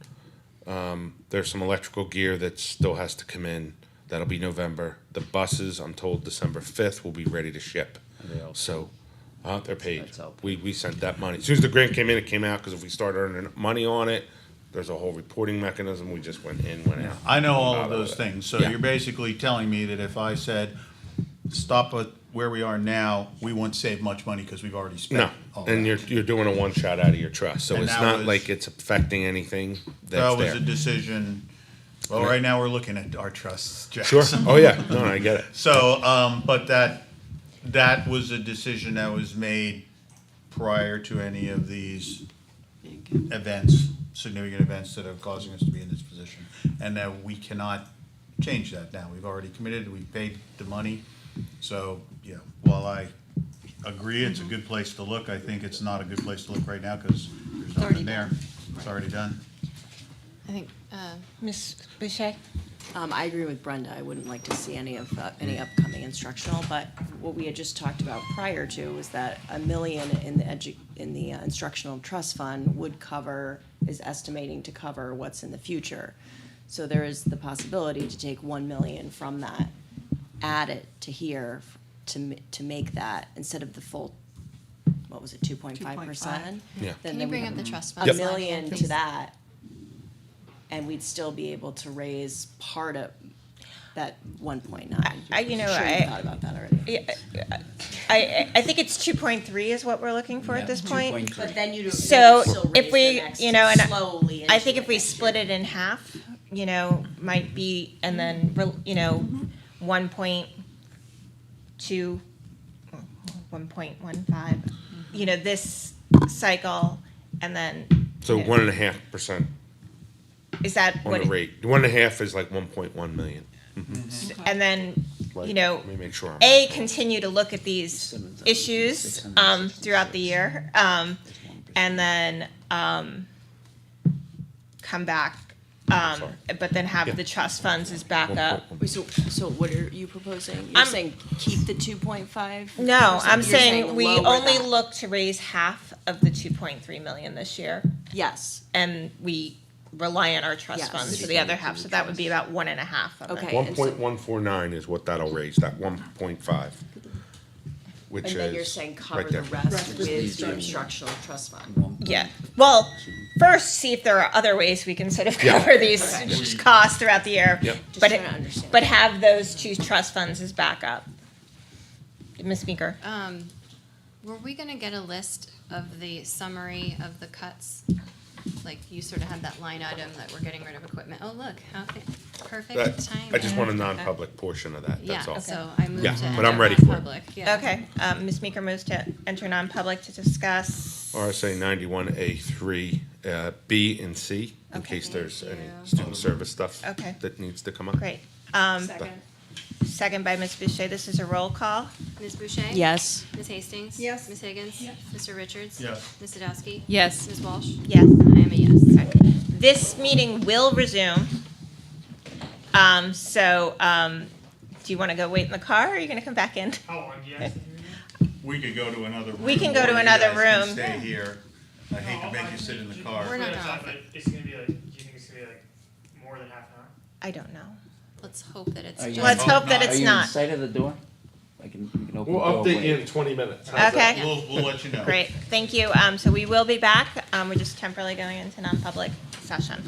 There's some electrical gear that still has to come in, that'll be November. The buses, I'm told December 5th will be ready to ship, so, they're paid. That's helpful. We sent that money. As soon as the grant came in, it came out, because if we start earning money on it, there's a whole reporting mechanism. We just went in, went out. I know all Didn't of bother those with it. things, so Yeah. you're basically telling me that if I said, stop at where we are now, we won't save much money because we've already No, spent all and that. you're doing a one shot out of your trust, so And it's that not was- like it's affecting anything That that's was there. a decision, well, right now we're looking at our trusts, Sure, Jackson. oh yeah, no, I get it. So, but that was a decision that was made prior to any of these events, significant events that are causing us to be in this position. And that we cannot change that now. We've already committed, we paid the money. So, while I agree it's a good place to look, I think it's not a good place to look right now because there's already nothing there. It's already done. I think, Ms. Boucher? I agree with Brenda. I wouldn't like to see any upcoming instructional, but what we had just talked about prior to was that $1 million in the instructional trust fund is estimating to cover what's in the future. So there is the possibility to take $1 million from that add it to here to make that, instead of the full, what was it, 2.5%? Yeah. Can you bring up the trust A fund? million to that, and we'd still be able to raise part of that 1.9. you know, Sure, I- you thought about that already. Yeah, I think it's 2.3 is what we're looking for at this point. But then you So still if raise we, the next you know, and slowly I into think if we next split year. it in half, you know, might be, and then, you know, 1.2, 1.15, you know, this cycle, and then. So you know, 1.5% Is that on what, the rate. 1.5 is like 1.1 million. and then, Like, you know, let me make sure I'm. continue to look at these issues throughout the year, and then come back, Sorry. but then have Yeah. the trust funds as backup. Wait, so what are you proposing? You're I'm- saying keep the 2.5? No, I'm You're saying we lower only that. look to raise half of the 2.3 million this year, Yes, and we rely on our trust Yes. funds for the other half, so that would be about 1.5 of it. Okay. 1.149 is what that'll raise, that 1.5. Which and is. then you're saying cover right the there. rest with the instructional trust fund. Yeah, well, first, see if there are other ways we can sort of cover these costs throughout the year. Yep. Just But, trying to understand. but have those two trust funds as backup. Ms. Meeker? Were we gonna get a list of the summary of the cuts? Like, you sort of had that line item that we're getting rid of equipment. Oh, look, how perfect That- time. I just want a non-public portion of that, that's Yeah, all. so I moved Yeah, to but I'm enter ready for it. non-public, yeah. Okay, Ms. Meeker moves to enter non-public to discuss. RSA 91A3, B and C, in Okay. case there's Thank any you. student service stuff Okay. that needs to come up. Great. Second. Second by Ms. Boucher, this is a roll call. Ms. Boucher? Yes. Ms. Hastings? Yes. Ms. Higgins? Mr. Richards? Yes. Ms. Sadowski? Yes. Ms. Walsh? Yes. And I am a yes. This meeting will resume. Do you want to go wait in the car, or are you going to come back in? We could go to another room. We can go to or you another guys can room. Stay here. I hate to make you sit in the car. We're not It's gonna- but it's gonna be like, do you think it's gonna be like more than half an hour? I don't know. Let's hope that it's Are you- just. Let's hope that Are it's Are you in not. sight of the door? We can open the We'll door. update you in 20 minutes. How's that? Okay. We'll let you know. Great, thank you. So we will be back. We're just temporarily going into non-public session.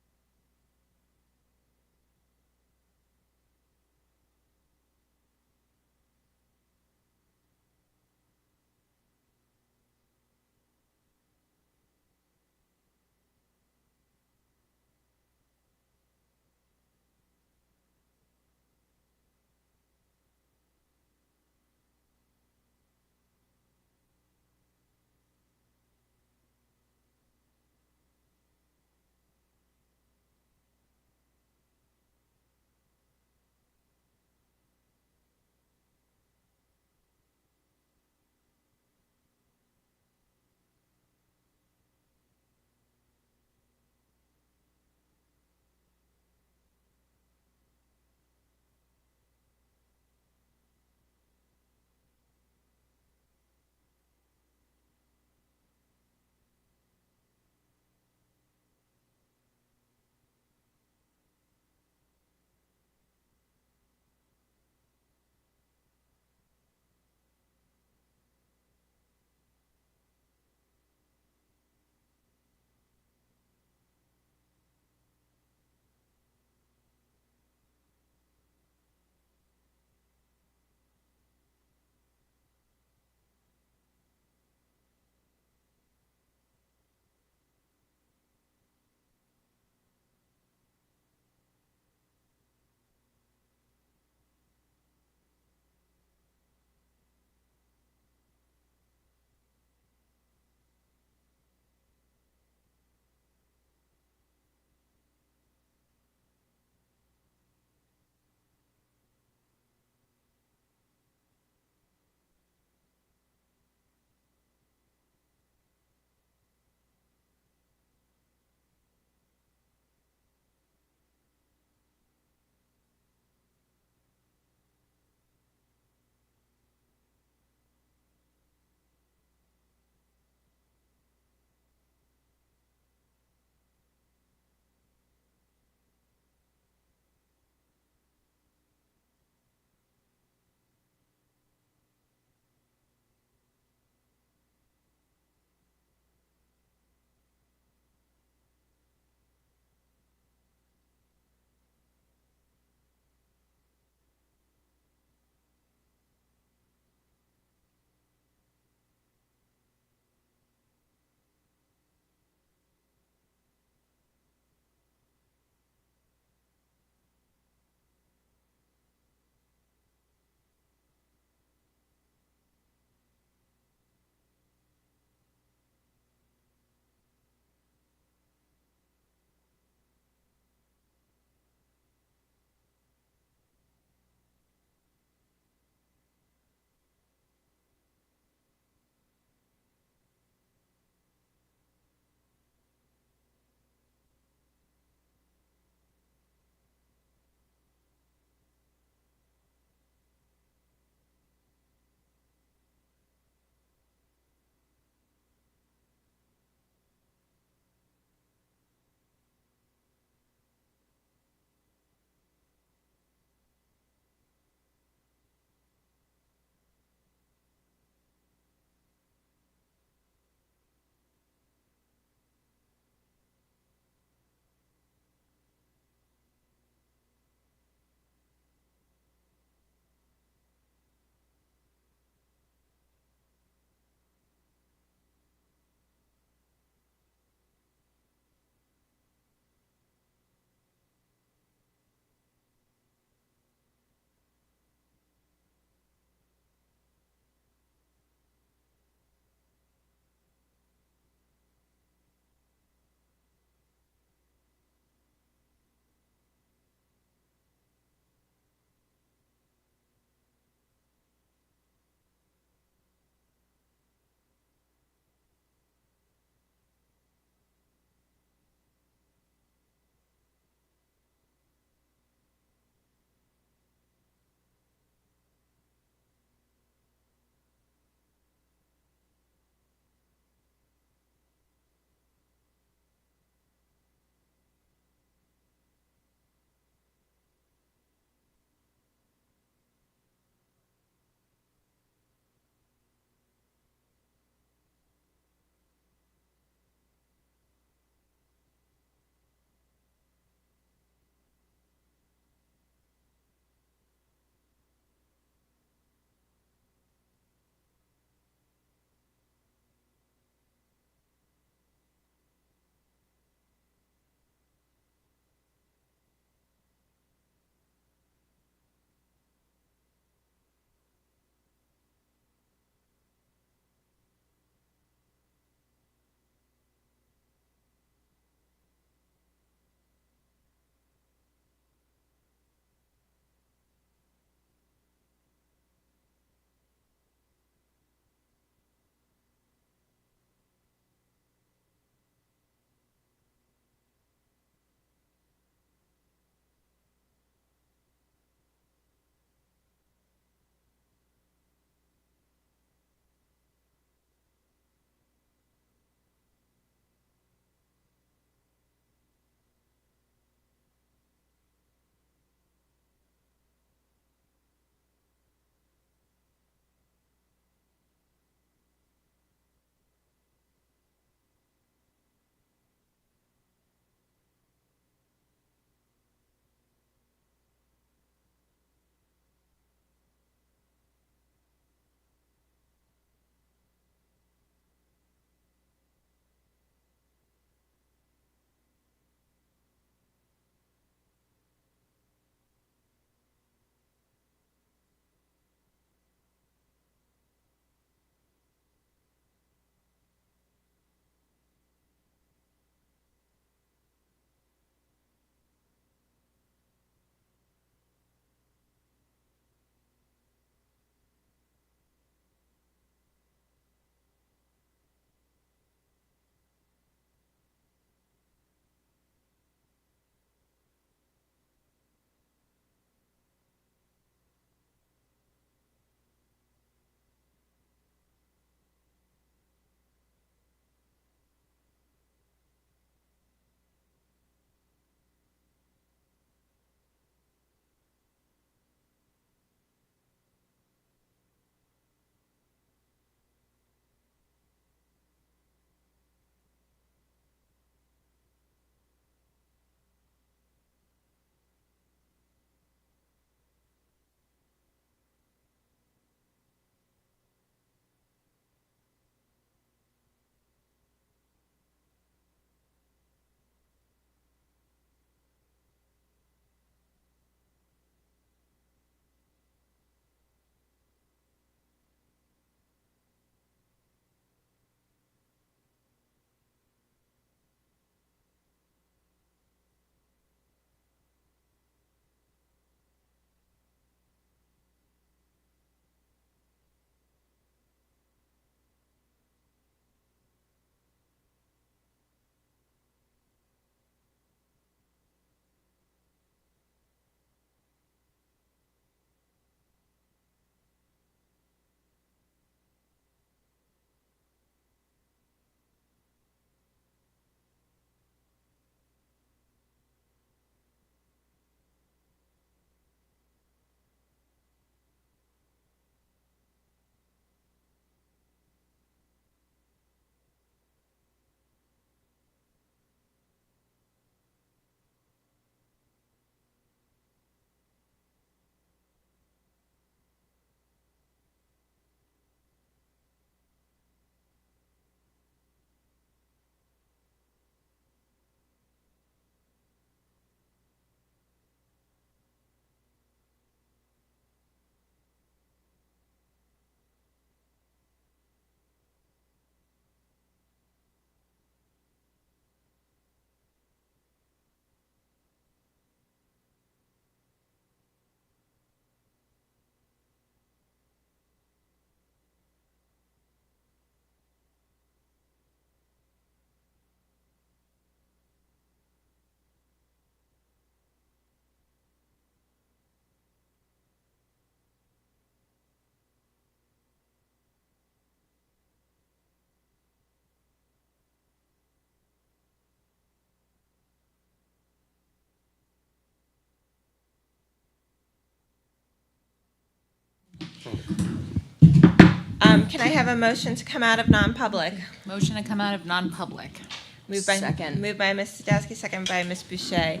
Can I have a motion to come out of non-public? Motion to come out of non-public. Moved by, Second. moved by Ms. Sadowski, second by Ms. Boucher.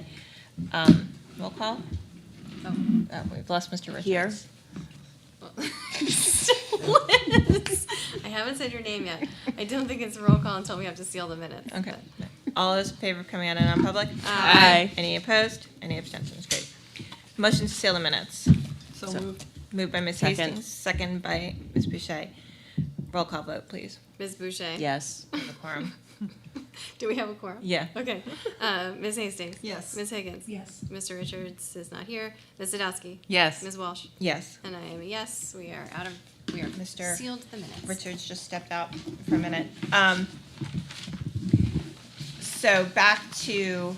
Roll call? Oh, we've lost Mr. Richards. Here. Liz, I haven't said your name yet. I don't think it's a roll call until we have to seal the minutes. Okay. All those in favor of coming out of non-public? Aye. Any opposed? Any abstentions? Great. Motion to seal the minutes. So moved. Moved by Ms. Second. Hastings, second by Ms. Boucher. Roll call vote, please. Ms. Boucher? Yes. The quorum. Do we have a quorum? Yeah. Okay. Ms. Hastings? Yes. Ms. Higgins? Yes. Mr. Richards is not here. Ms. Sadowski? Yes. Ms. Walsh? Yes. And I am a yes. We are Mr. sealed the minutes. Richards just stepped out for a minute. So back to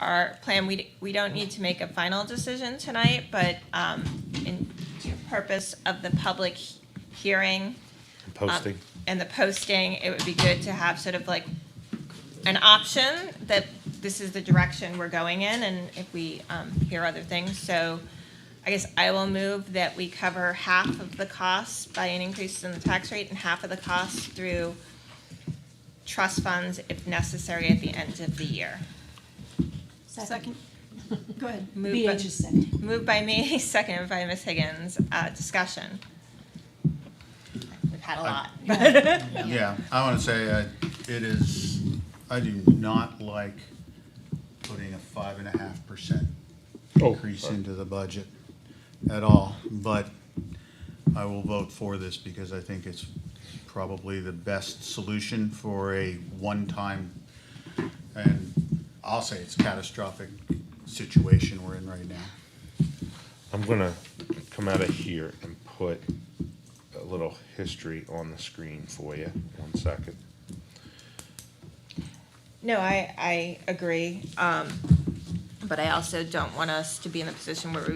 our plan, we don't need to make a final decision tonight, but in purpose of the public hearing. Posting. And the posting, it would be good to have sort of like an option that this is the direction we're going in, and if we hear other things. So I guess I will move that we cover half of the costs by an increase in the tax rate and half of the costs through trust funds if necessary at the end of the year. Second. Go ahead. Moved by- BH is second. Moved by me, seconded by Ms. Higgins. Discussion. We've had a lot. Yeah, I want to say I do not like putting a 5.5% increase into the budget at all, but I will vote for this because I think it's probably the best solution for a one-time, and I'll say it's catastrophic situation we're in right now. I'm gonna come out of here and put a little history on the screen for you. 1 second. No, I agree. But I also don't want us to be in a position where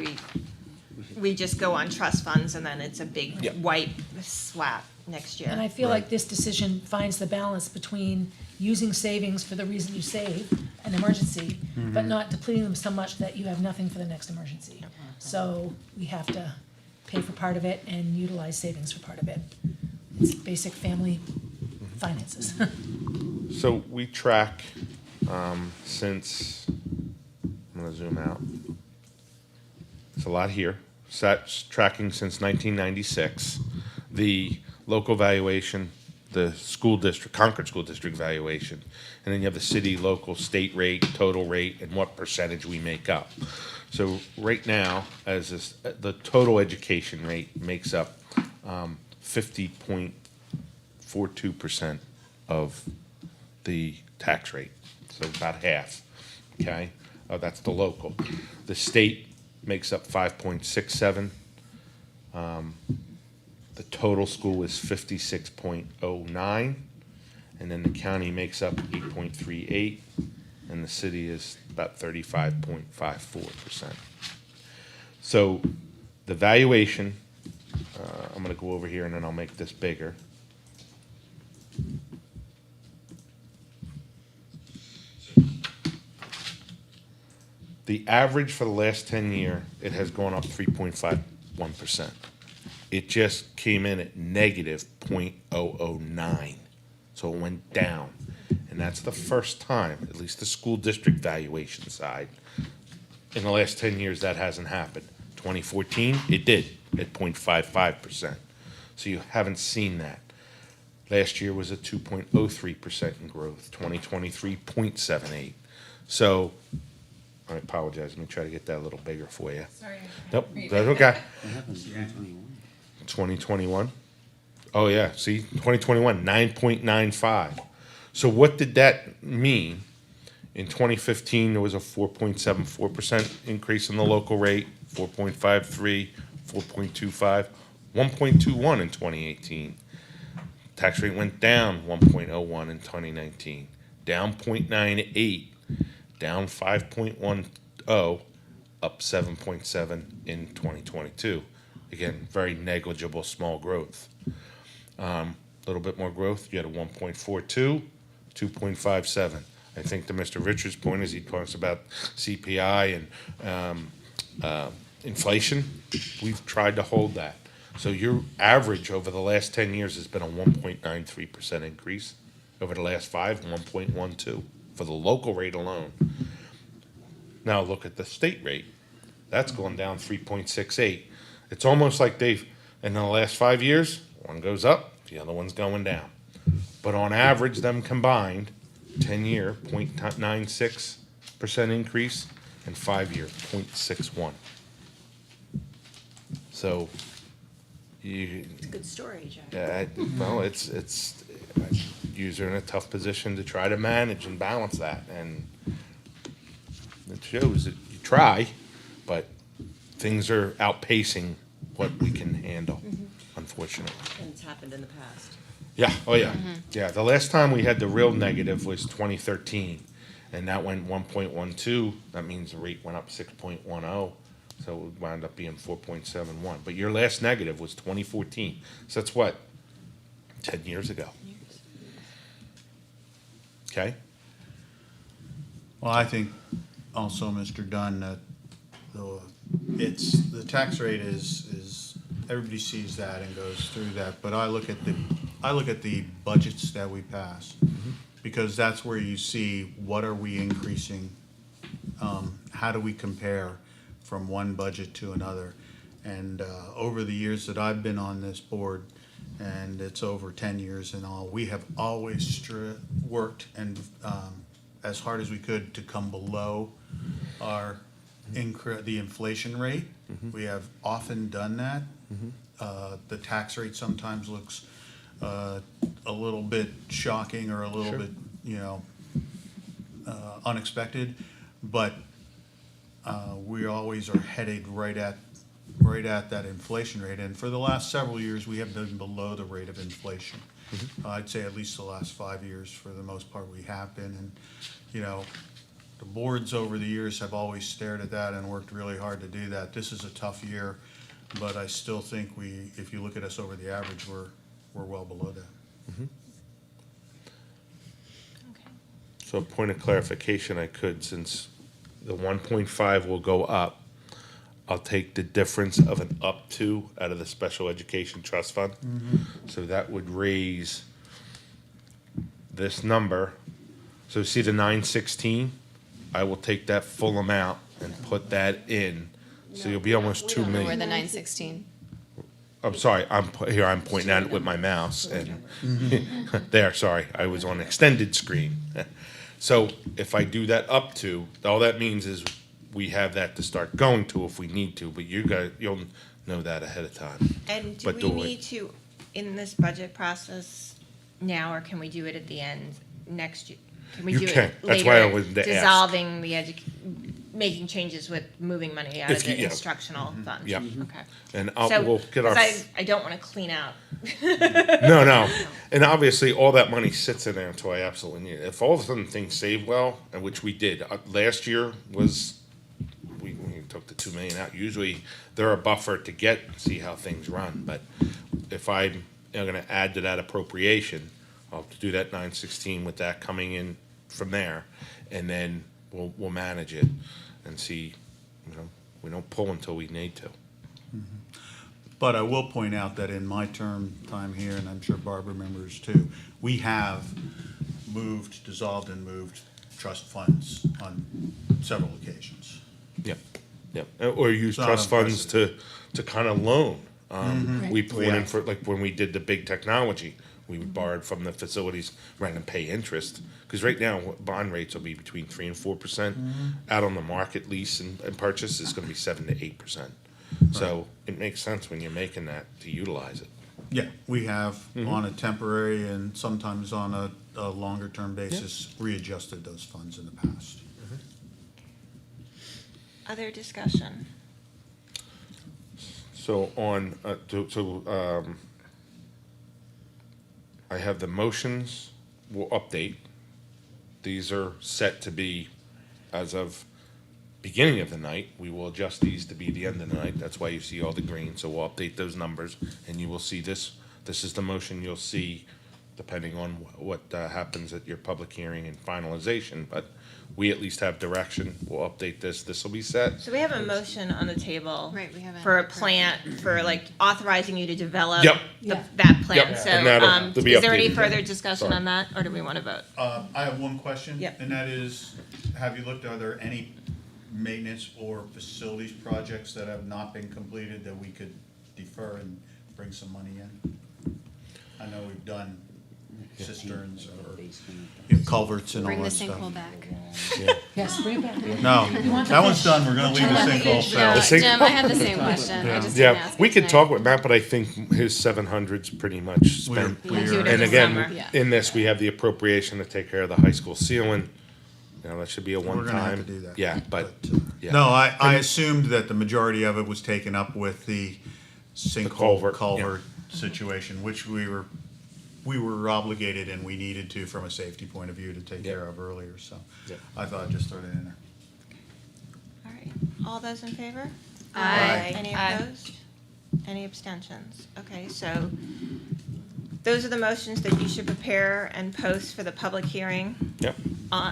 we just go on trust funds and then it's a big Yep. white slap next year. And I feel like this decision finds the balance between using savings for the reason you save, an emergency, but not depleting them so much that you have nothing for the next emergency. So we have to pay for part of it and utilize savings for part of it. It's basic family finances. So we track, since, I'm gonna zoom out. It's a lot here. That's tracking since 1996. The local valuation, the school district, Concord School District valuation, and then you have the city, local, state rate, total rate, and what percentage we make up. So right now, the total education rate makes up 50.42% of the tax rate, so about half, okay? That's the local. The state makes up 5.67. The total school is 56.09, and then the county makes up 8.38, and the city is about 35.54%. So the valuation, I'm gonna go over here and then I'll make this bigger. The average for the last 10 year, it has gone up 3.51%. It just came in at negative 0.009. So it went down. And that's the first time, at least the school district valuation side, in the last 10 years that hasn't happened. 2014, it did at 0.55%. So you haven't seen that. Last year was a 2.03% in growth, 2023, 0.78. So, I apologize, let me try to get that a little bigger for you. Sorry. Nope, that's okay. 2021? Oh, yeah, see, 2021, 9.95. So what did that mean? In 2015, there was a 4.74% increase in the local rate, 4.53, 4.25, 1.21 in 2018. Tax rate went down 1.01 in 2019, down 0.98, down 5.10, up 7.7 in 2022. Again, very negligible small growth. A little bit more growth, you had a 1.42, 2.57. I think to Mr. Richards' point is he talks about CPI and inflation. We've tried to hold that. So your average over the last 10 years has been a 1.93% increase. Over the last 5, 1.12 for the local rate alone. Now look at the state rate. That's gone down 3.68. It's almost like they've, in the last 5 years, one goes up, the other one's going down. But on average, them combined, 10-year, 0.96% increase, and 5-year, 0.61. So, you, It's a good story, Jack. well, it's you're in a tough position to try to manage and balance that, and it shows that you try, but things are outpacing what we can handle, unfortunately. And it's happened in the past. Yeah, oh yeah, yeah. The last time we had the real negative was 2013, and that went 1.12. That means the rate went up 6.10, so it would wind up being 4.71. But your last negative was 2014, so that's what, 10 years ago. Okay. Well, I think also, Mr. Dunn, that the tax rate is, everybody sees that and goes through that, but I look at the budgets that we pass, because that's where you see what are we increasing, how do we compare from one budget to another. And over the years that I've been on this board, and it's over 10 years and all, we have always worked and as hard as we could to come below our the inflation rate. We have often done that. The tax rate sometimes looks a little bit shocking or a little bit, unexpected, but we always are headed right at that inflation rate. And for the last several years, we have been below the rate of inflation. I'd say at least the last 5 years, for the most part, we have been. And, the boards over the years have always stared at that and worked really hard to do that. This is a tough year, but I still think if you look at us over the average, we're well below that. So a point of clarification I could, since the 1.5 will go up, I'll take the difference of an up to out of the special education trust fund. So that would raise this number. So see the 916? I will take that full amount and put that in. So you'll be almost 2 Where million. the 916. I'm sorry, I'm pointing at it with my mouse and there, sorry, I was on extended screen. So if I do that up to, all that means is we have that to start going to if we need to, but you'll know that ahead of time. And do But we do it. need to, in this budget process now, or can we do it at the end next year? Can we You do can. it That's why I later, wanted to ask. dissolving the making changes with moving money out of If the you- yeah. instructional fund? Yeah. Okay. And So, we'll get our. 'cause I don't want to clean out. No. And obviously, all that money sits in there until I absolutely need it. If all of a sudden things save well, and which we did, last year was, we took the 2 million out. Usually, they're a buffer to see how things run. But if I'm gonna add to that appropriation, I'll have to do that 916 with that coming in from there. And then we'll manage it and see, we don't pull until we need to. But I will point out that in my time here, and I'm sure Barb remembers too, we have dissolved and moved trust funds on several occasions. Yep. Or use It's not trust funds unprecedented. to kind of loan. We pulled Yeah. in for, like, when we did the big technology, we borrowed from the facilities rather than pay interest. Because right now, bond rates will be between 3% and 4%. Out on the market, lease and purchase is gonna be 7% to 8%. So it makes sense when you're making that to utilize it. Yeah, we have on a temporary and sometimes on a longer term basis, readjusted those funds in the past. Other discussion? So I have the motions, we'll update. These are set to be as of beginning of the night. We will adjust these to be the end of the night. That's why you see all the green. So we'll update those numbers and you will see this. This is the motion. You'll see depending on what happens at your public hearing and finalization, but we at least have direction. We'll update this. This will be set. So we have a motion on the table. Right, we haven't For a approved plan, for like authorizing you to develop. Yep. Yeah. That plan, Yep, so, and that'll be is there any updated. further discussion Sorry. on that, or do we wanna vote? I have one question. Yep. And that is, have you looked, are there any maintenance or facilities projects that have not been completed that we could defer and bring some money in? I know we've done cisterns or culverts and all Bring the that stuff. sinkhole back. Yes, bring it back. No, want the that one's fish. done, we're gonna leave the sinkhole No, fail. sink- Jim, I had the same question. I just didn't Yeah, ask we it could tonight. talk with Matt, but I think his 700's pretty much spent. We're- Do it in And the again, summer. Yeah. in this, we have the appropriation to take care of the high school ceiling. You know, that should be a We're gonna have one-time. to do that. Yeah, but, yeah. No, I assumed that the majority of it was taken up with the culvert, sinkhole yeah. culvert situation, which we were obligated and we needed to from a safety point of view to take Yeah. care of earlier, so Yeah. I thought I'd just throw that in there. All right, all those in favor? Aye. Any Aye. opposed? Any abstentions? Okay, so those are the motions that you should prepare and post for the public hearing. Yep,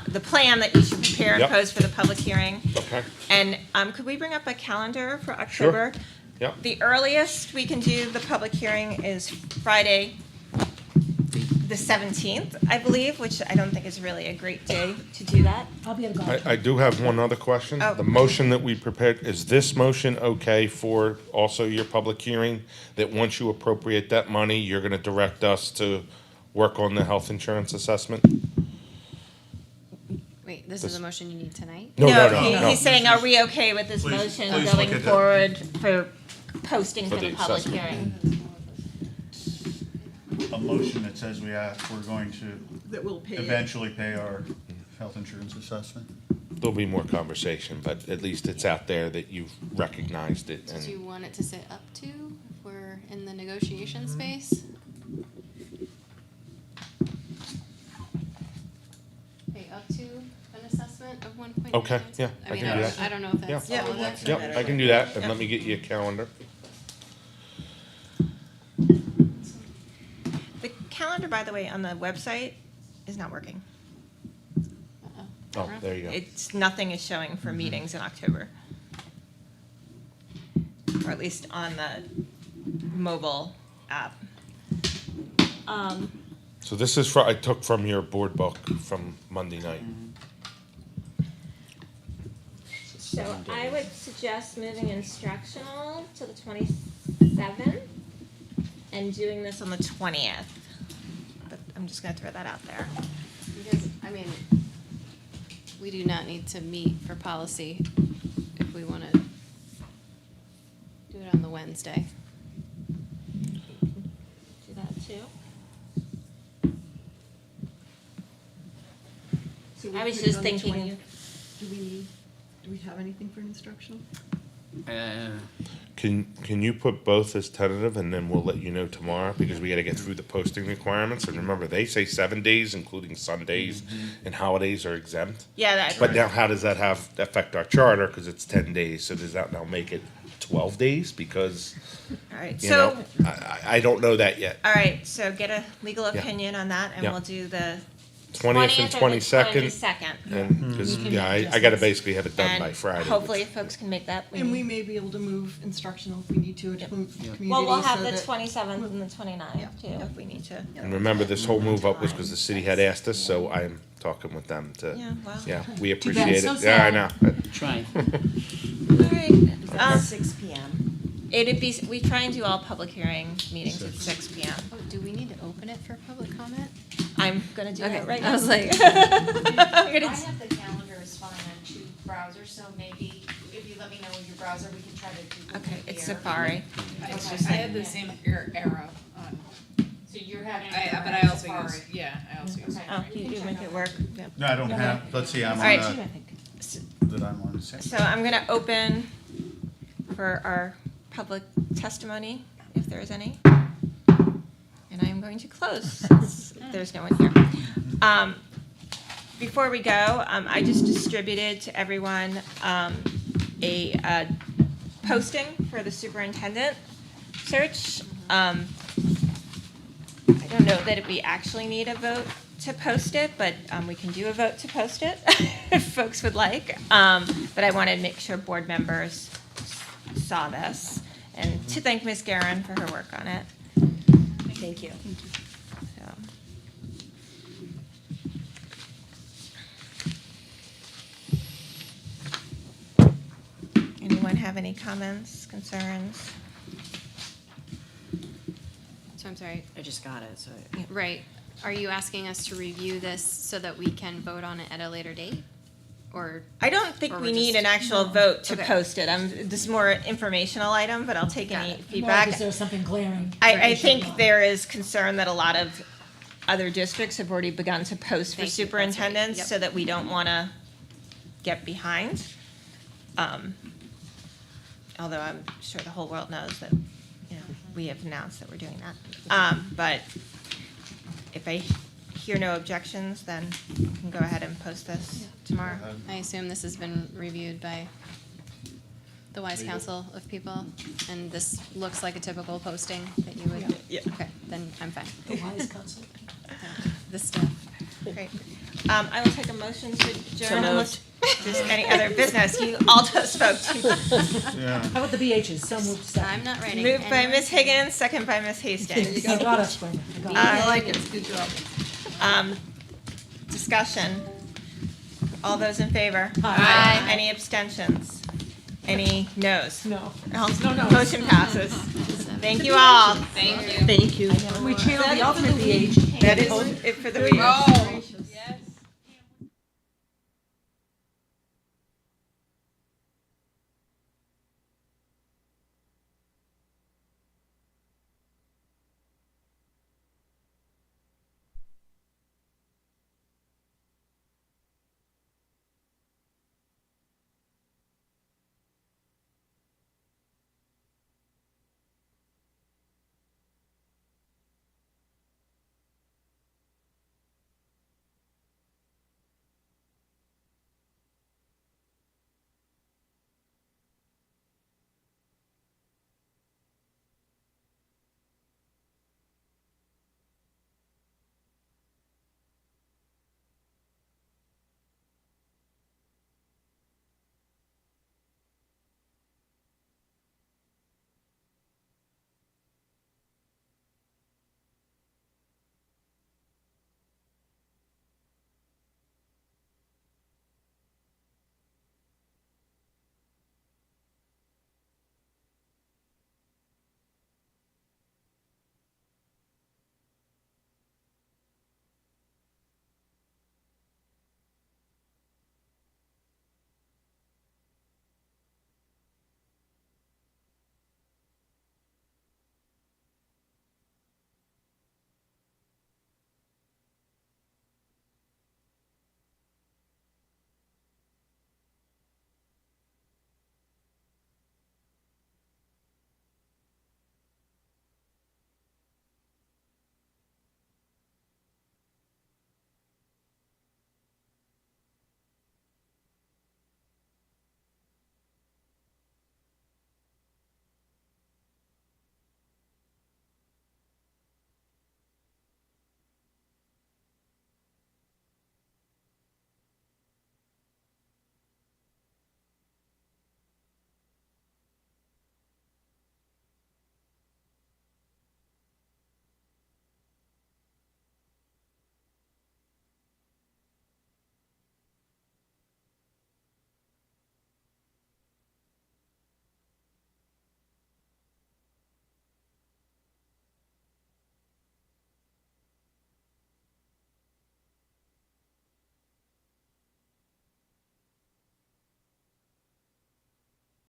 The plan that you should prepare and Yep. post for the public hearing. okay, And could we bring up a calendar for October? yep. The earliest we can do the public hearing is Friday, the 17th, I believe, which I don't think is really a great day to do that. I'll be at a golf. I do have one other question. Oh. The motion that we prepared, is this motion okay for also your public hearing? That once you appropriate that money, you're gonna direct us to work on the health insurance assessment? Wait, this is a motion you need tonight? No, He's saying, are we okay with this Please- motion please look going at the- forward for posting For for the the public assessment. hearing? A motion that says we're going to That will pay it. eventually pay our health insurance assessment. There'll be more conversation, but at least it's out there that you've recognized it. Did you And want it to say up to, if we're in the negotiation space? Pay up to an assessment of 1.9? Okay, yeah, I mean, can do that. I don't know if that's Yeah. all of it. Yep, I can do that, and let me get you a calendar. The calendar, by the way, on the website is not working. Uh-oh. Oh, there you go. Nothing is showing for meetings in October. Or at least on the mobile app. So this is I took from your board book from Monday night. So I would suggest moving instructional to the 27th and doing this on the 20th. But I'm just gonna throw that out there. Because, I mean, we do not need to meet for policy if we want to do it on the Wednesday. Do that too. So we I was put it just on the thinking- 20th. Do we have anything for instructional? Can you put both as tentative, and then we'll let you know tomorrow, because we gotta get through the posting requirements, and remember, they say 7 days, including Sundays, and holidays are exempt. Yeah, that. But now, how does that affect our charter, cause it's 10 days, so does that now make it 12 days, because, All right, you so, know, I don't know that yet. all right, so get a legal Yeah. opinion on that, and Yeah. we'll do the 20th and 22nd, 22nd. and, cause, You can yeah, make I gotta basically have it done by And Friday. hopefully if folks can make that. And we may be able to move instructional if we need to, to move community. Well, we'll have so the that- 27th and the 29th too, if we need to. And remember, this whole move up was because the city had asked us, so I'm talking with them to, Yeah, well. yeah, we Too bad. appreciate So it. Yeah, I know. Trying. All right, 6 PM. it'd be, we try and do all public hearing meetings at 6 PM. Oh, do we need to open it for public comment? I'm gonna do that right now. I was like, I'm I gonna- have the calendar is fine on 2 browsers, so maybe if you let me know your browser, we can try to do. Okay, it's here. Safari. It's just I had the same error on, So you're having. but I also Safari. use, yeah, I also use. Okay. Oh, you make it work. No, I don't have, let's see, I'm All right. on, that I'm on. So I'm gonna open for our public testimony, if there is any. And I am going to close, since there's no one here. Before we go, I just distributed to everyone, a posting for the superintendent search. I I don't know that we actually need a vote to post it, but we can do a vote to post it if folks would like. But I wanted to make sure board members saw this and to thank Ms. Guerin for her work on it. Thank you. So. Anyone have any comments, concerns? So I'm sorry, I just got it, so. right, are you asking us to review this so that we can vote on it at a later date? Or, I don't think Or we we're need just- an actual vote to Okay. post it. This is more informational item, but I'll take Got any it. More feedback. because there's something glaring. I that we should think not. there is concern that a lot of other districts have already begun to post for Thank you, that's right, superintendents, yep. so that we don't want to get behind. Although I'm sure the whole world knows that, we have announced that we're doing that. But if I hear no objections, then we can go ahead and post this tomorrow. I assume this has been reviewed by the wise counsel of people, and this looks like a typical posting that you would? Yeah. Okay, then I'm fine. The wise counsel. The stuff. Great. I will take a motion to adjourn So unless there's any other business. You all just spoke to. Yeah. How about the BHs? So moved, second. I'm not writing. Moved by any- Ms. Higgins, second by Ms. Hastings. I got us, Brenda. I got us. I like it, good job. Discussion. All those in favor? Aye. Any abstentions? Any noes? No. No. Motion passes. Thank you all. Thank you. We channeled the ultimate BH. That is it for the week.